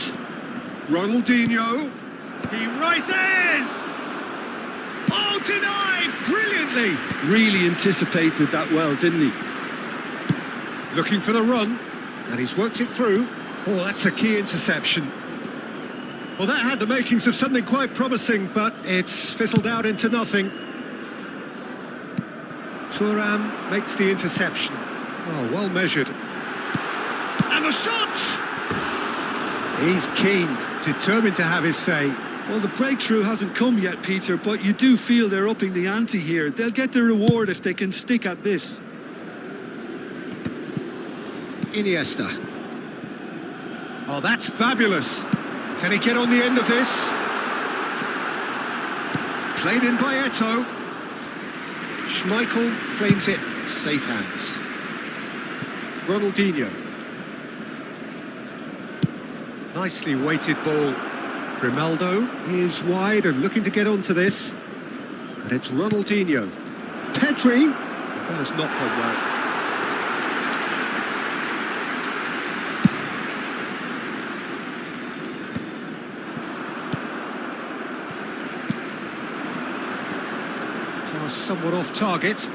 Ronaldinho. He rises! Oh, denied! Brilliantly! Really anticipated that well, didn't he? Looking for the run, and he's worked it through. Oh, that's a key interception. Well, that had the makings of something quite promising, but it's fizzled out into nothing. Thuram makes the interception. Oh, well measured. And the shot! He's keen, determined to have his say. Well, the breakthrough hasn't come yet, Peter, but you do feel they're upping the ante here. They'll get the reward if they can stick at this. Iniesta. Oh, that's fabulous. Can he get on the end of this? Played in by Eto'o. Schmeichel claims it. Safe hands. Ronaldinho. Nicely weighted ball. Grimaldo is wide and looking to get onto this. And it's Ronaldinho. Pedri. That has not gone well. Pass somewhat off target.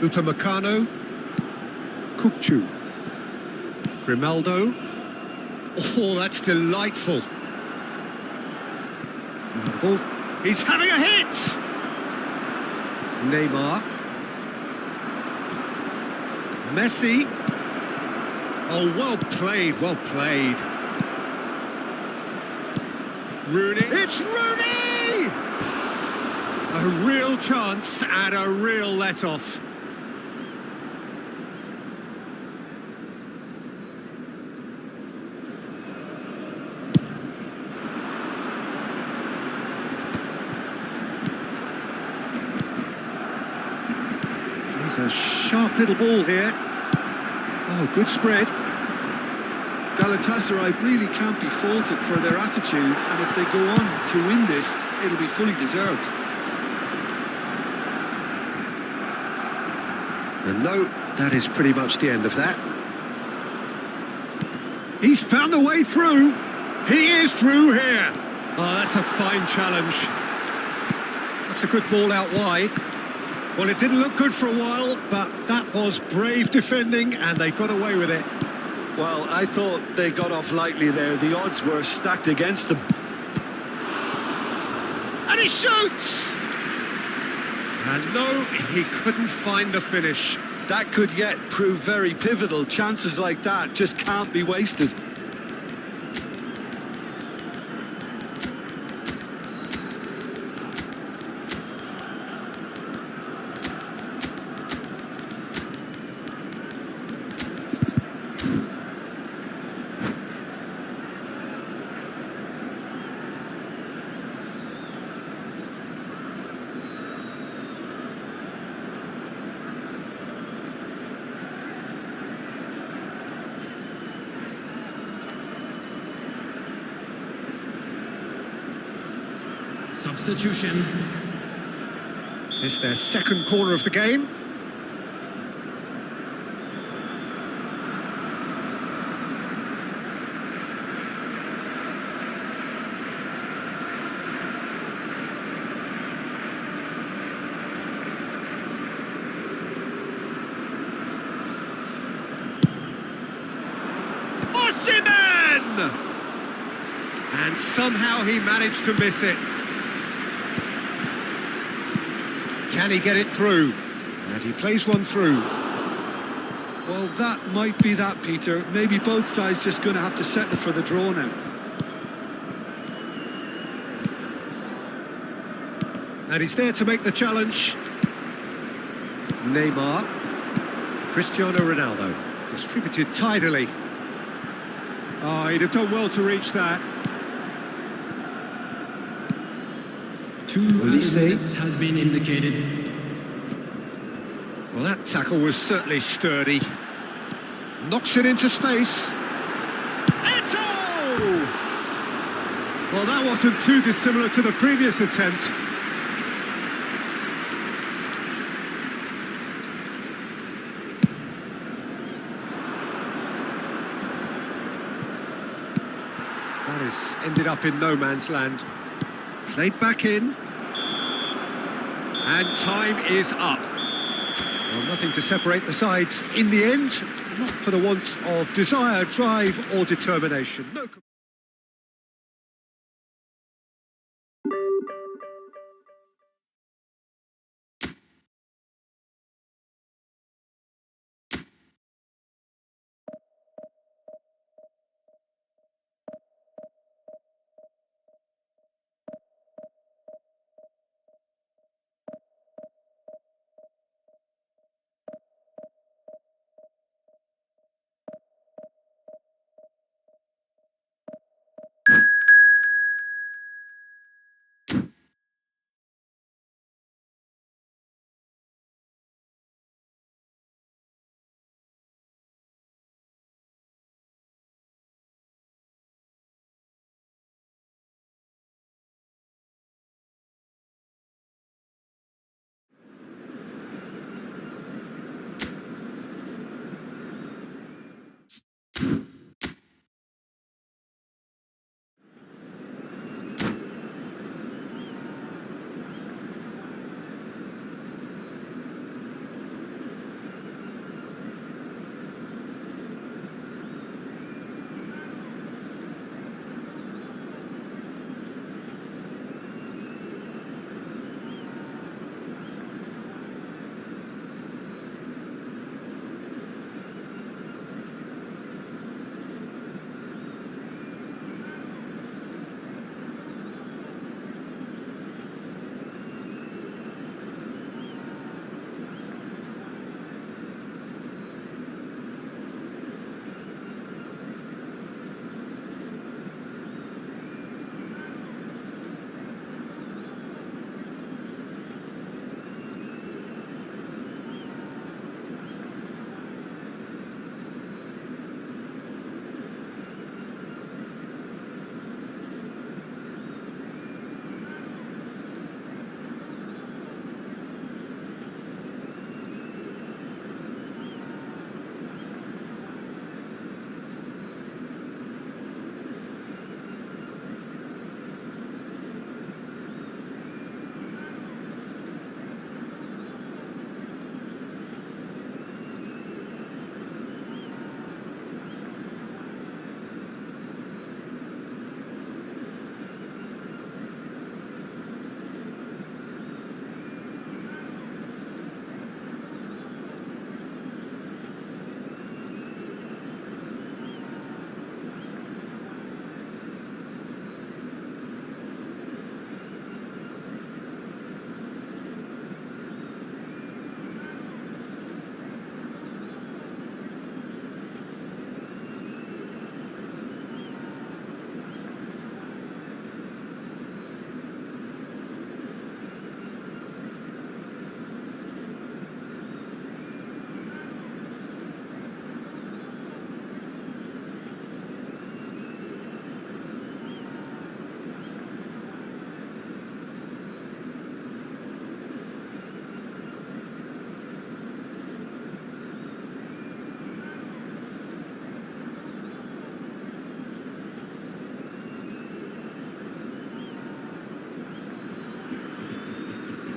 Upamecano. Kukçu. Grimaldo. Oh, that's delightful. Ball. He's having a hit! Neymar. Messi. Oh, well played, well played. Rooney. It's Rooney! A real chance and a real let-off. A sharp little ball here. Oh, good spread. Galatasaray really can't be faulted for their attitude, and if they go on to win this, it'll be fully deserved. And no, that is pretty much the end of that. He's found a way through. He is through here. Oh, that's a fine challenge. That's a good ball out wide. Well, it didn't look good for a while, but that was brave defending, and they got away with it. Well, I thought they got off lightly there. The odds were stacked against them. And he shoots! And no, he couldn't find the finish. That could yet prove very pivotal. Chances like that just can't be wasted. Substitution. It's their second corner of the game. And somehow he managed to miss it. Can he get it through? And he plays one through. Well, that might be that, Peter. Maybe both sides just going to have to settle for the draw now. And he's there to make the challenge. Neymar. Cristiano Ronaldo. Distributed tidily. Oh, he'd have done well to reach that. Two minutes has been indicated. Well, that tackle was certainly sturdy. Knocks it into space. Eto'o! Well, that wasn't too dissimilar to the previous attempt. That has ended up in no man's land. Played back in. And time is up. Well, nothing to separate the sides in the end, not for the want of desire, drive or determination. No.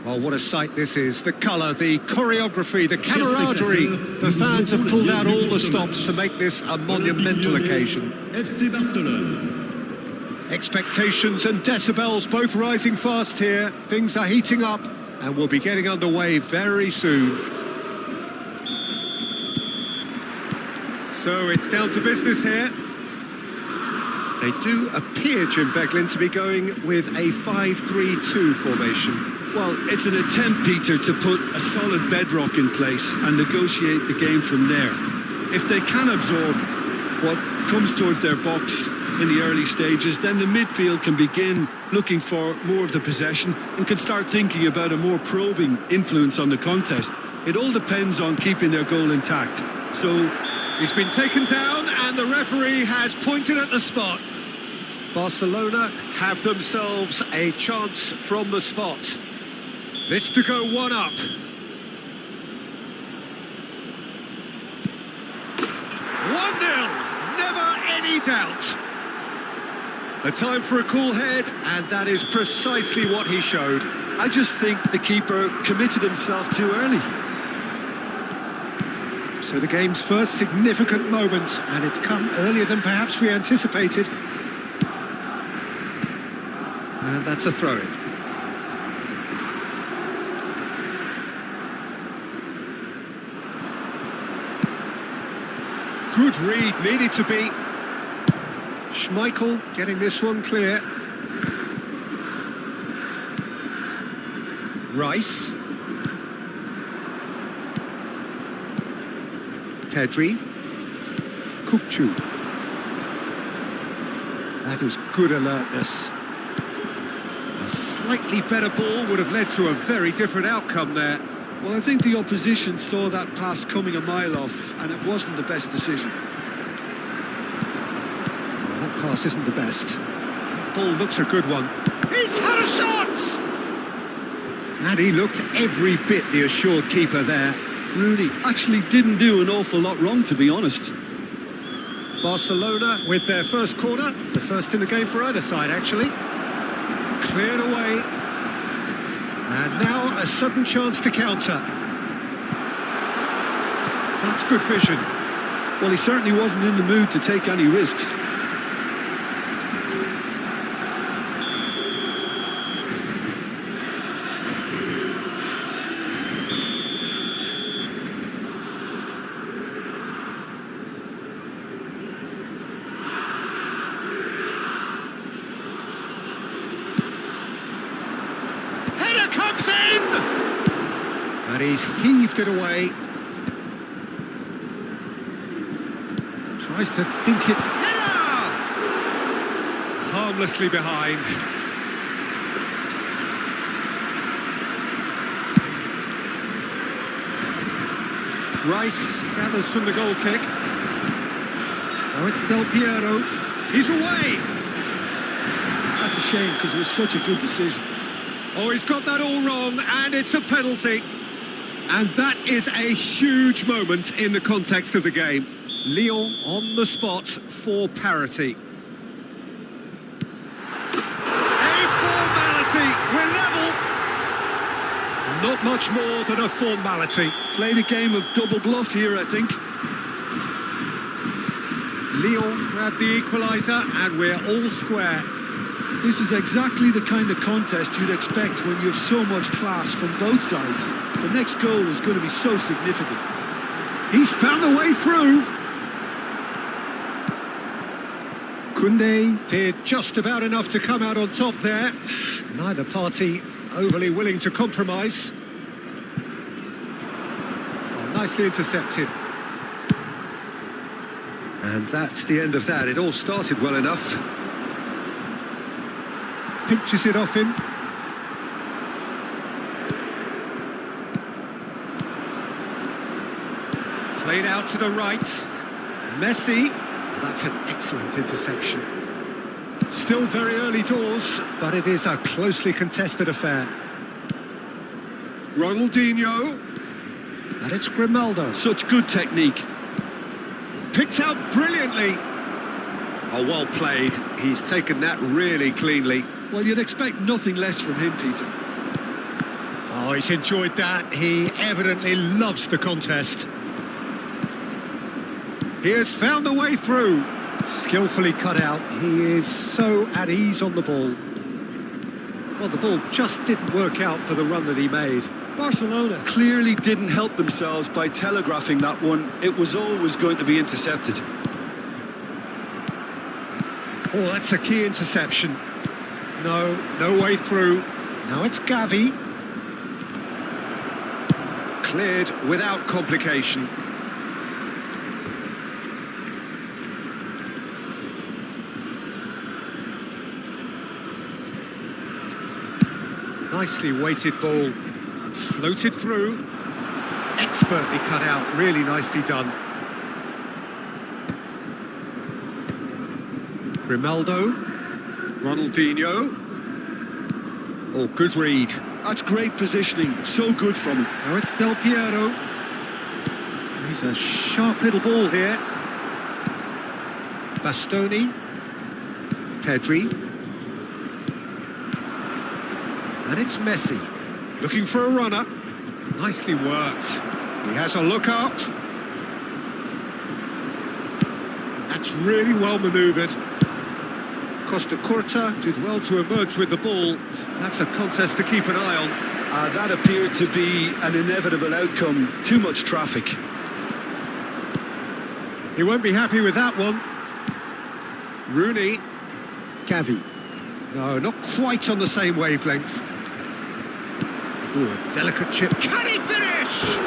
Oh, what a sight this is. The colour, the choreography, the camaraderie. The fans have pulled out all the stops to make this a monumental occasion. Expectations and decibels both rising fast here. Things are heating up and we'll be getting underway very soon. So it's down to business here. They do appear, Jim Beglin, to be going with a 5-3-2 formation. Well, it's an attempt, Peter, to put a solid bedrock in place and negotiate the game from there. If they can absorb what comes towards their box in the early stages, then the midfield can begin looking for more of the possession and can start thinking about a more probing influence on the contest. It all depends on keeping their goal intact. So he's been taken down and the referee has pointed at the spot. Barcelona have themselves a chance from the spot. This to go one up. Never any doubt. A time for a cool head, and that is precisely what he showed. I just think the keeper committed himself too early. So the game's first significant moment, and it's come earlier than perhaps we anticipated. And that's a throw-in. Good read, needed to be. Schmeichel getting this one clear. Rice. Pedri. Kupchu. That is good alertness. A slightly better ball would have led to a very different outcome there. Well, I think the opposition saw that pass coming a mile off, and it wasn't the best decision. That pass isn't the best. That ball looks a good one. He's had a shot! And he looked every bit the assured keeper there. Rooney actually didn't do an awful lot wrong, to be honest. Barcelona with their first corner. The first in the game for either side, actually. Cleared away. And now a sudden chance to counter. That's good vision. Well, he certainly wasn't in the mood to take any risks. Comes in! And he's heaved it away. Tries to dink it. Header! Harmlessly behind. Rice gathers from the goal kick. Now it's Del Piero. He's away! That's a shame, because it was such a good decision. Oh, he's got that all wrong, and it's a penalty. And that is a huge moment in the context of the game. Lyon on the spot for parity. A formality, we're level. Not much more than a formality. Played a game of double bluff here, I think. Lyon grabbed the equaliser, and we're all square. This is exactly the kind of contest you'd expect when you have so much class from both sides. The next goal is going to be so significant. He's found the way through. Koundé did just about enough to come out on top there. Neither party overly willing to compromise. Oh, nicely intercepted. And that's the end of that. It all started well enough. Pinches it off him. Played out to the right. Messi. That's an excellent interception. Still very early doors, but it is a closely contested affair. Ronaldinho. And it's Grimaldo. Such good technique. Picked out brilliantly. Oh, well played. He's taken that really cleanly. Well, you'd expect nothing less from him, Peter. Oh, he's enjoyed that. He evidently loves the contest. He has found the way through. Skillfully cut out. He is so at ease on the ball. Well, the ball just didn't work out for the run that he made. Barcelona clearly didn't help themselves by telegraphing that one. It was always going to be intercepted. Oh, that's a key interception. No way through. Now it's Gavi. Cleared without complication. Nicely weighted ball. Floated through. Expertly cut out. Really nicely done. Grimaldo. Ronaldinho. Oh, good read. That's great positioning, so good from him. Now it's Del Piero. He's a sharp little ball here. Bastoni. Pedri. And it's Messi. Looking for a runner. Nicely worked. He has a look up. That's really well manoeuvred. Costa Curta did well to emerge with the ball. That's a contest to keep an eye on. That appeared to be an inevitable outcome. Too much traffic. He won't be happy with that one. Rooney. Gavi. No, not quite on the same wavelength. Ooh, a delicate chip. Can he finish?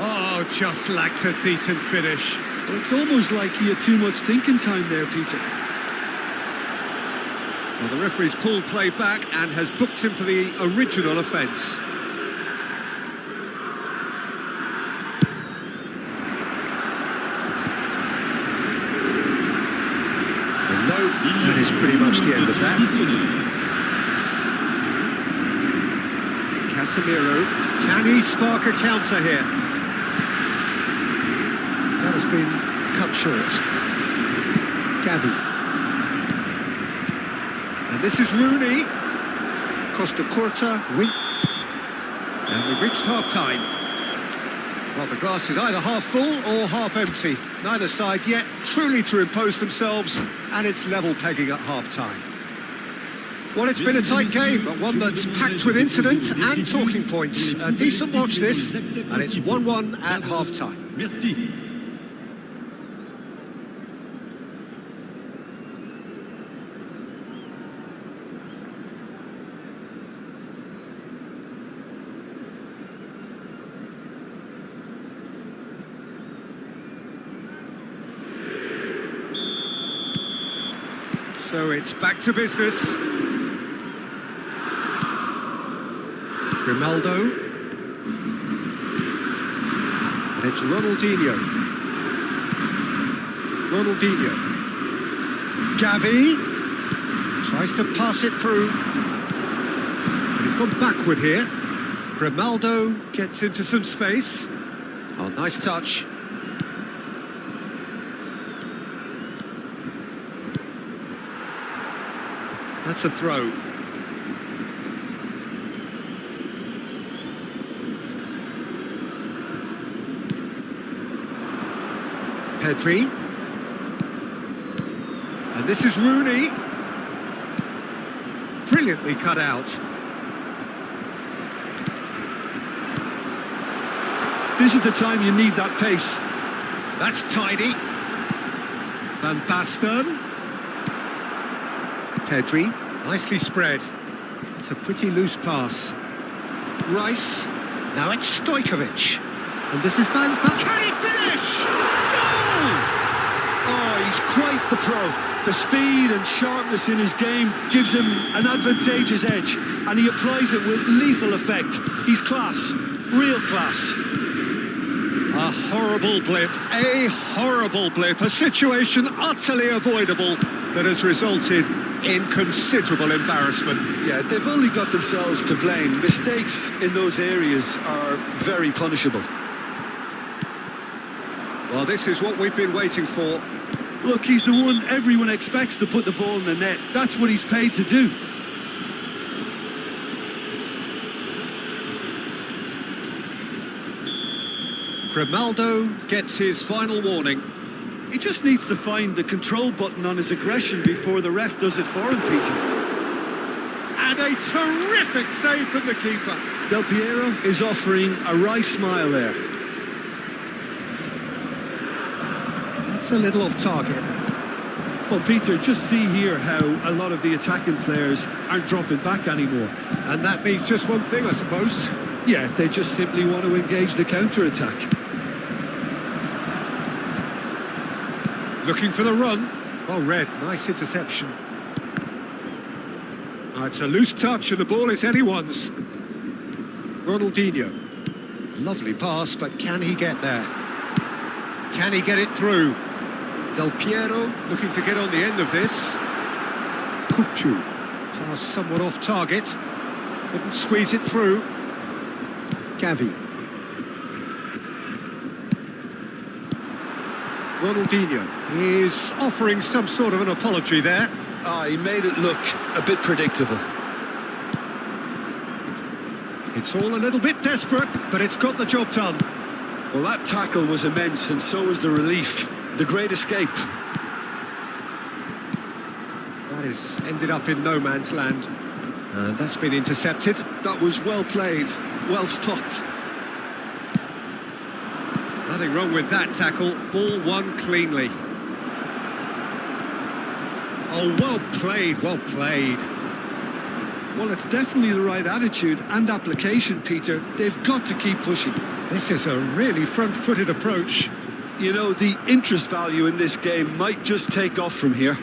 Oh, just lacked a decent finish. Well, it's almost like he had too much thinking time there, Peter. Well, the referee's pulled play back and has booked him for the original offence. And no, that is pretty much the end of that. Casemiro, can he spark a counter here? That has been cut short. Gavi. And this is Rooney. Costa Curta, win. And we've reached half-time. Well, the glass is either half full or half empty. Neither side yet truly to impose themselves, and it's level pegging at half-time. Well, it's been a tight game, but one that's packed with incident and talking points. A decent watch this, and it's 1-1 at half-time. Merci. So it's back to business. Grimaldo. And it's Ronaldinho. Ronaldinho. Gavi. Tries to pass it through. And he's gone backward here. Grimaldo gets into some space. Oh, nice touch. That's a throw. Pedri. And this is Rooney. Brilliantly cut out. This is the time you need that pace. That's tidy. Van Basten. Pedri, nicely spread. It's a pretty loose pass. Rice. Now it's Stojkovic. And this is Van Basten. Can he finish? Goal! Oh, he's quite the pro. The speed and sharpness in his game gives him an advantageous edge, and he applies it with lethal effect. He's class, real class. A horrible blip, a situation utterly avoidable that has resulted in considerable embarrassment. Yeah, they've only got themselves to blame. Mistakes in those areas are very punishable. Well, this is what we've been waiting for. Look, he's the one everyone expects to put the ball in the net. That's what he's paid to do. Grimaldo gets his final warning. He just needs to find the control button on his aggression before the ref does it for him, Peter. And a terrific save from the keeper. Del Piero is offering a wry smile there. That's a little off target. Well, Peter, just see here how a lot of the attacking players aren't dropping back anymore. And that means just one thing, I suppose. Yeah, they just simply want to engage the counter-attack. Looking for the run. Well read, nice interception. It's a loose touch and the ball is anyone's. Ronaldinho. Lovely pass, but can he get there? Can he get it through? Del Piero looking to get on the end of this. Kupchu. Pass somewhat off target. Couldn't squeeze it through. Gavi. Ronaldinho is offering some sort of an apology there. He made it look a bit predictable. It's all a little bit desperate, but it's got the job done. Well, that tackle was immense, and so was the relief. The great escape. That is ended up in no man's land. And that's been intercepted. That was well played, well stopped. Nothing wrong with that tackle. Ball won cleanly. Oh, well played, well played. Well, it's definitely the right attitude and application, Peter. They've got to keep pushing. This is a really front-footed approach. You know, the interest value in this game might just take off from here.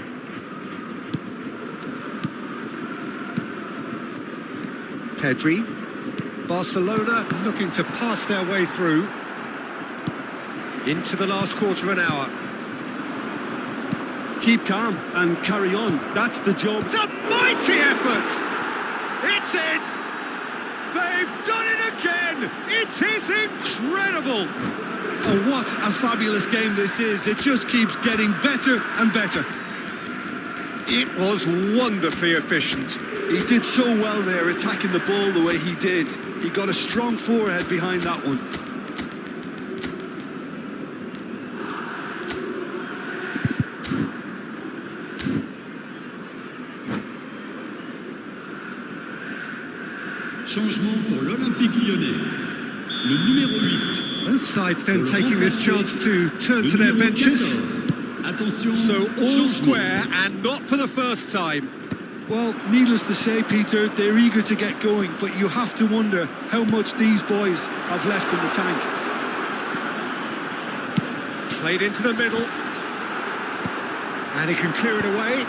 Pedri. Barcelona looking to pass their way through. Into the last quarter of an hour. Keep calm and carry on. That's the job. It's a mighty effort! It's in! They've done it again! It is incredible! Oh, what a fabulous game this is. It just keeps getting better and better. It was wonderfully efficient. He did so well there, attacking the ball the way he did. He got a strong forehead behind that one. Changement pour l'Olympique Lyonnais. Le numéro 8. Both sides then taking this chance to turn to their benches. Attention. So all square and not for the first time. Well, needless to say, Peter, they're eager to get going, but you have to wonder how much these boys have left in the tank. Played into the middle. And he can clear it away.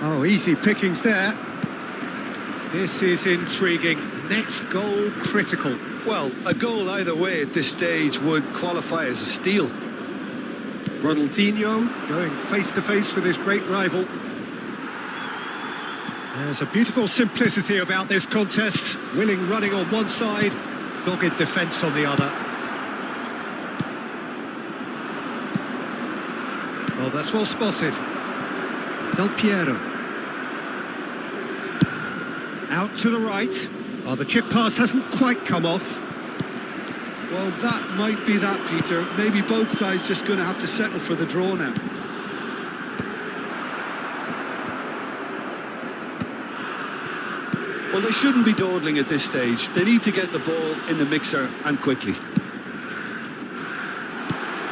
Oh, easy pickings there. This is intriguing. Next goal critical. Well, a goal either way at this stage would qualify as a steal. Ronaldinho going face-to-face with his great rival. There's a beautiful simplicity about this contest. Willing running on one side, dogged defence on the other. Well, that's well spotted. Del Piero. Out to the right. Oh, the chip pass hasn't quite come off. Well, that might be that, Peter. Maybe both sides just going to have to settle for the draw now. Well, they shouldn't be dawdling at this stage. They need to get the ball in the mixer and quickly.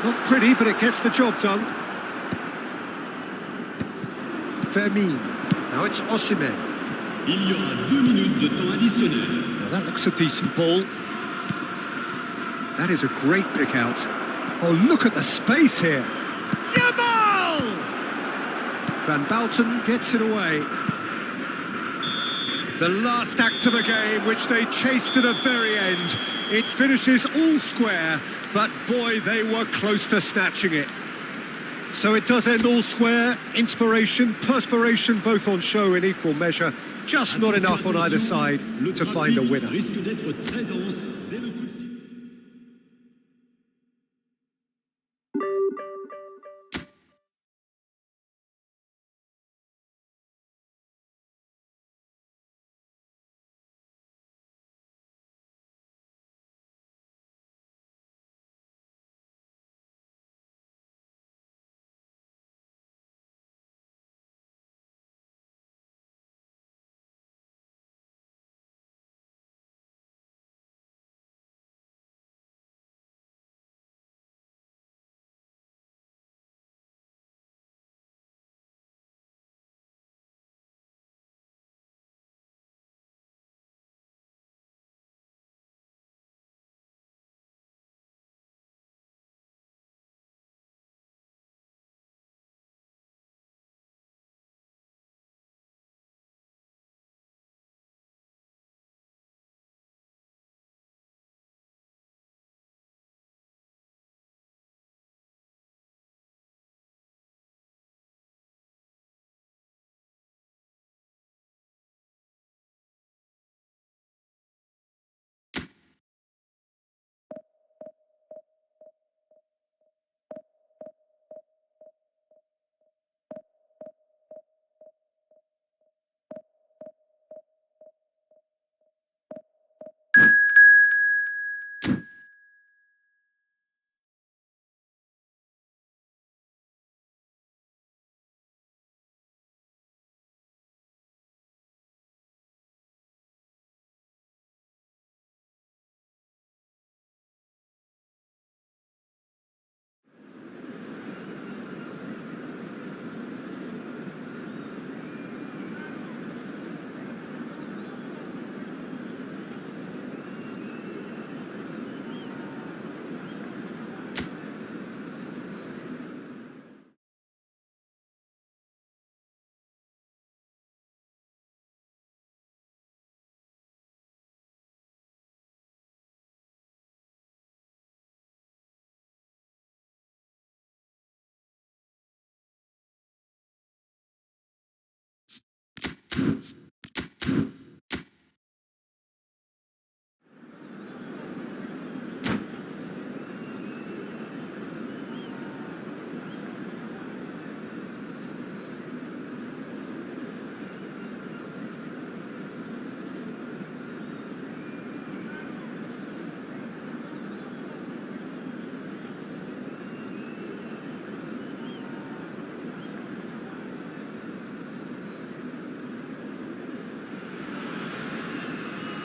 Not pretty, but it gets the job done. Fermin. Now it's Osimhen. Il y aura 2 minutes de temps additionnel. Now that looks a decent ball. That is a great pick out. Oh, look at the space here. Jamal! Van Bouten gets it away. The last act of a game, which they chased to the very end. It finishes all square, but boy, they were close to snatching it. So it does end all square. Inspiration, perspiration, both on show in equal measure. Just not enough on either side to find a winner. Risque d'être très dense dès le coup de sifflet.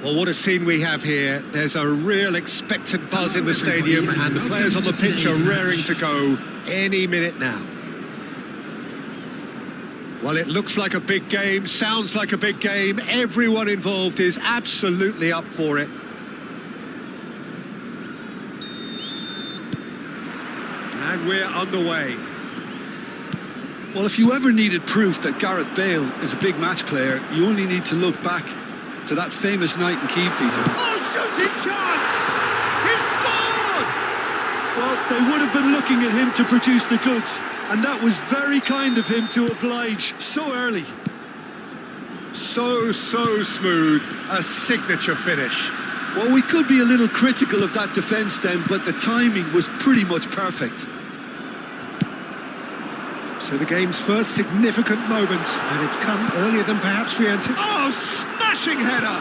Well, what a scene we have here. There's a real expectant buzz in the stadium, and the players on the pitch are raring to go any minute now. Well, it looks like a big game, sounds like a big game. Everyone involved is absolutely up for it. And we're underway. Well, if you ever needed proof that Gareth Bale is a big match player, you only need to look back to that famous night in Kiev, Peter. Oh, shooting chance! He scored! Well, they would have been looking at him to produce the goods, and that was very kind of him to oblige so early. So smooth, a signature finish. Well, we could be a little critical of that defence then, but the timing was pretty much perfect. So the game's first significant moment, and it's come earlier than perhaps we anticipated. Oh, smashing header!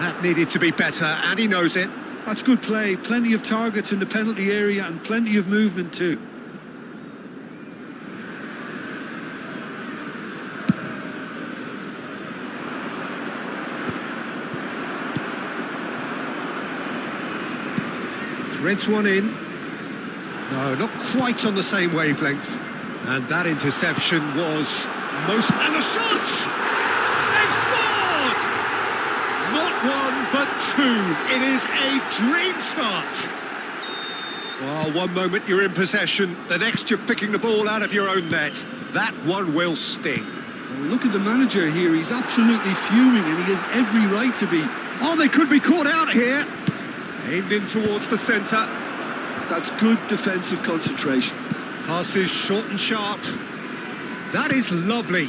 That needed to be better, and he knows it. That's good play. Plenty of targets in the penalty area and plenty of movement too. Threads one in. No, not quite on the same wavelength. And that interception was most... And the shot! They've scored! Not one, but two. It is a dream start. Well, one moment you're in possession, the next you're picking the ball out of your own net. That one will sting. Well, look at the manager here. He's absolutely fuming, and he has every right to be. Oh, they could be caught out here. Aimed in towards the centre. That's good defensive concentration. Passes short and sharp. That is lovely.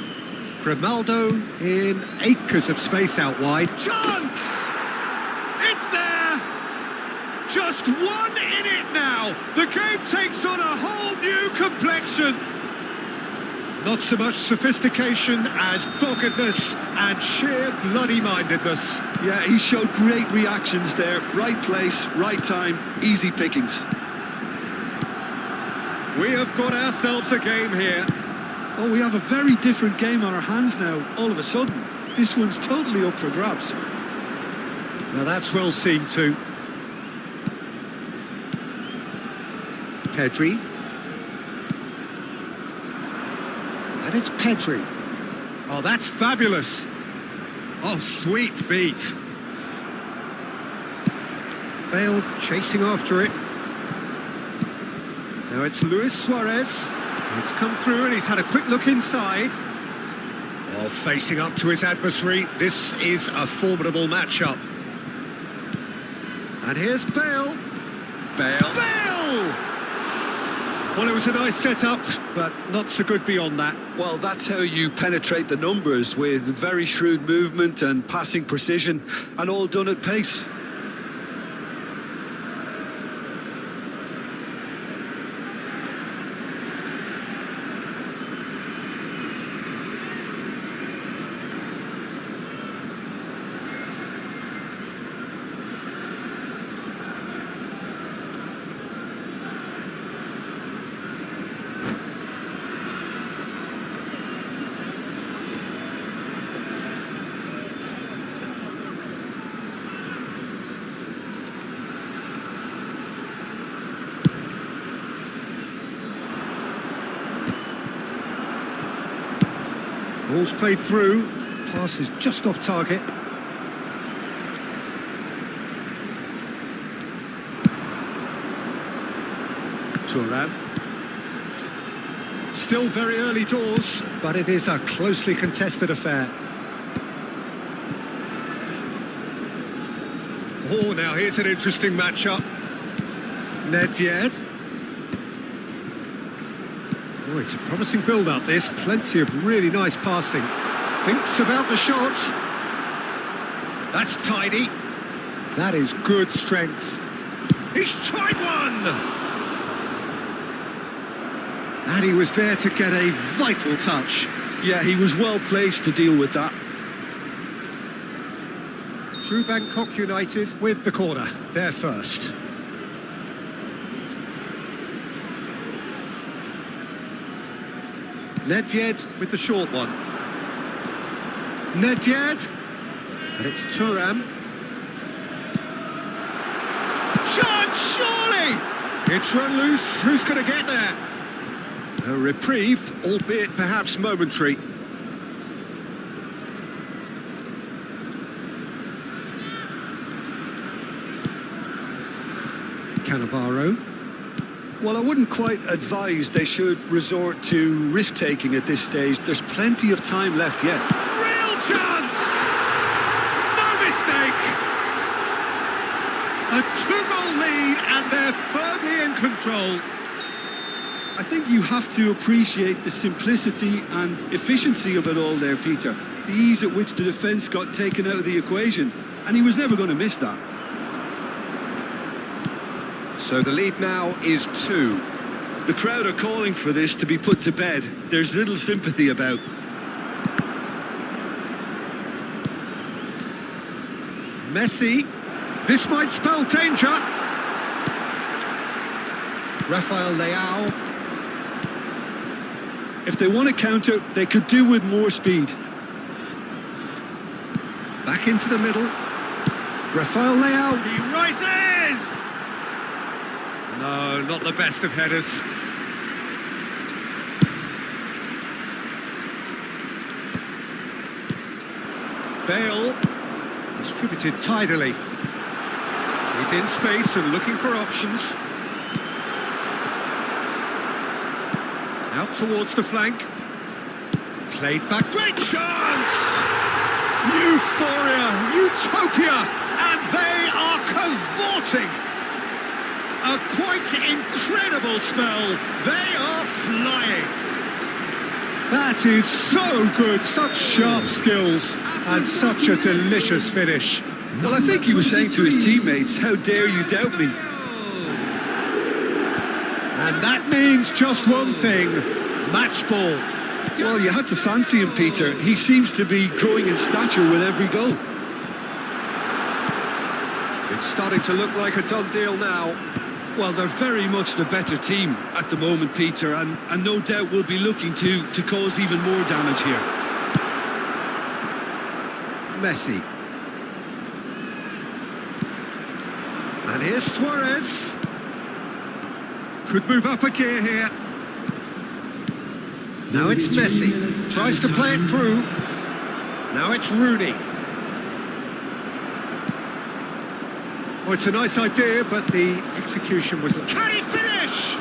Grimaldo in acres of space out wide. Chance! It's there! Just one in it now. The game takes on a whole new complexion. Not so much sophistication as doggedness and sheer bloody-mindedness. Yeah, he showed great reactions there. Right place, right time, easy pickings. We have got ourselves a game here. Oh, we have a very different game on our hands now, all of a sudden. This one's totally up for grabs. Now that's well seen too. Pedri. And it's Pedri. Oh, that's fabulous. Oh, sweet feet. Bale chasing after it. Now it's Luis Suarez. It's come through and he's had a quick look inside. Oh, facing up to his adversary. This is a formidable matchup. And here's Bale. Bale! Well, it was a nice setup, but not so good beyond that. Well, that's how you penetrate the numbers, with very shrewd movement and passing precision, and all done at pace. Ball's played through. Pass is just off target. Turan. Still very early doors, but it is a closely contested affair. Oh, now here's an interesting matchup. Nedved. Oh, it's a promising build-up, this. Plenty of really nice passing. Thinks about the shot. That's tidy. That is good strength. He's tried one! And he was there to get a vital touch. Yeah, he was well placed to deal with that. Through Bangkok United with the corner. They're first. Nedved with the short one. Nedved. And it's Thuram. Chance, surely! It's run loose. Who's going to get there? A reprieve, albeit perhaps momentary. Cannavaro. Well, I wouldn't quite advise they should resort to risk-taking at this stage. There's plenty of time left yet. Real chance! No mistake! A two-goal lead and they're firmly in control. I think you have to appreciate the simplicity and efficiency of it all there, Peter. The ease at which the defence got taken out of the equation, and he was never going to miss that. So the lead now is 2. The crowd are calling for this to be put to bed. There's little sympathy about. Messi. This might spell danger. Rafael Leao. If they want to counter, they could do with more speed. Back into the middle. Rafael Leao. He rises! No, not the best of headers. Bale. Distributed tidily. He's in space and looking for options. Out towards the flank. Played back. Great chance! Euphoria, utopia, and they are cavorting. A quite incredible spell. They are flying. That is so good. Such sharp skills and such a delicious finish. Well, I think he was saying to his teammates, how dare you doubt me? And that means just one thing, match ball. Well, you had to fancy him, Peter. He seems to be growing in stature with every goal. It's starting to look like a done deal now. Well, they're very much the better team at the moment, Peter, and no doubt will be looking to cause even more damage here. Messi. And here's Suarez. Could move up a gear here. Now it's Messi. Tries to play it through. Now it's Rooney. Oh, it's a nice idea, but the execution was... Can he finish?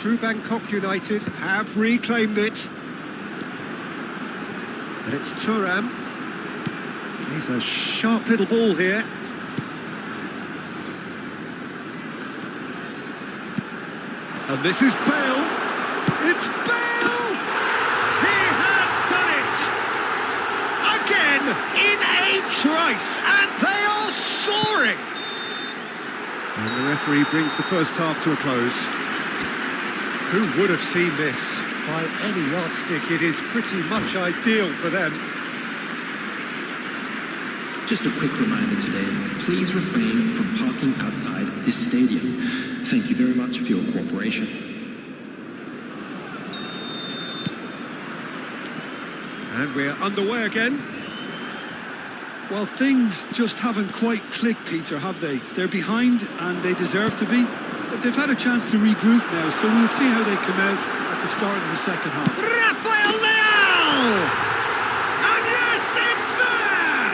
True Bangkok United have reclaimed it. And it's Thuram. He's a sharp little ball here. And this is Bale. It's Bale! He has done it! Again, in a trice, and they are soaring! And the referee brings the first half to a close. Who would have seen this? By any yardstick, it is pretty much ideal for them. Just a quick reminder today, please refrain from parking outside this stadium. Thank you very much for your cooperation. And we're underway again. Well, things just haven't quite clicked, Peter, have they? They're behind, and they deserve to be. But they've had a chance to regroup now, so we'll see how they come out at the start of the second half.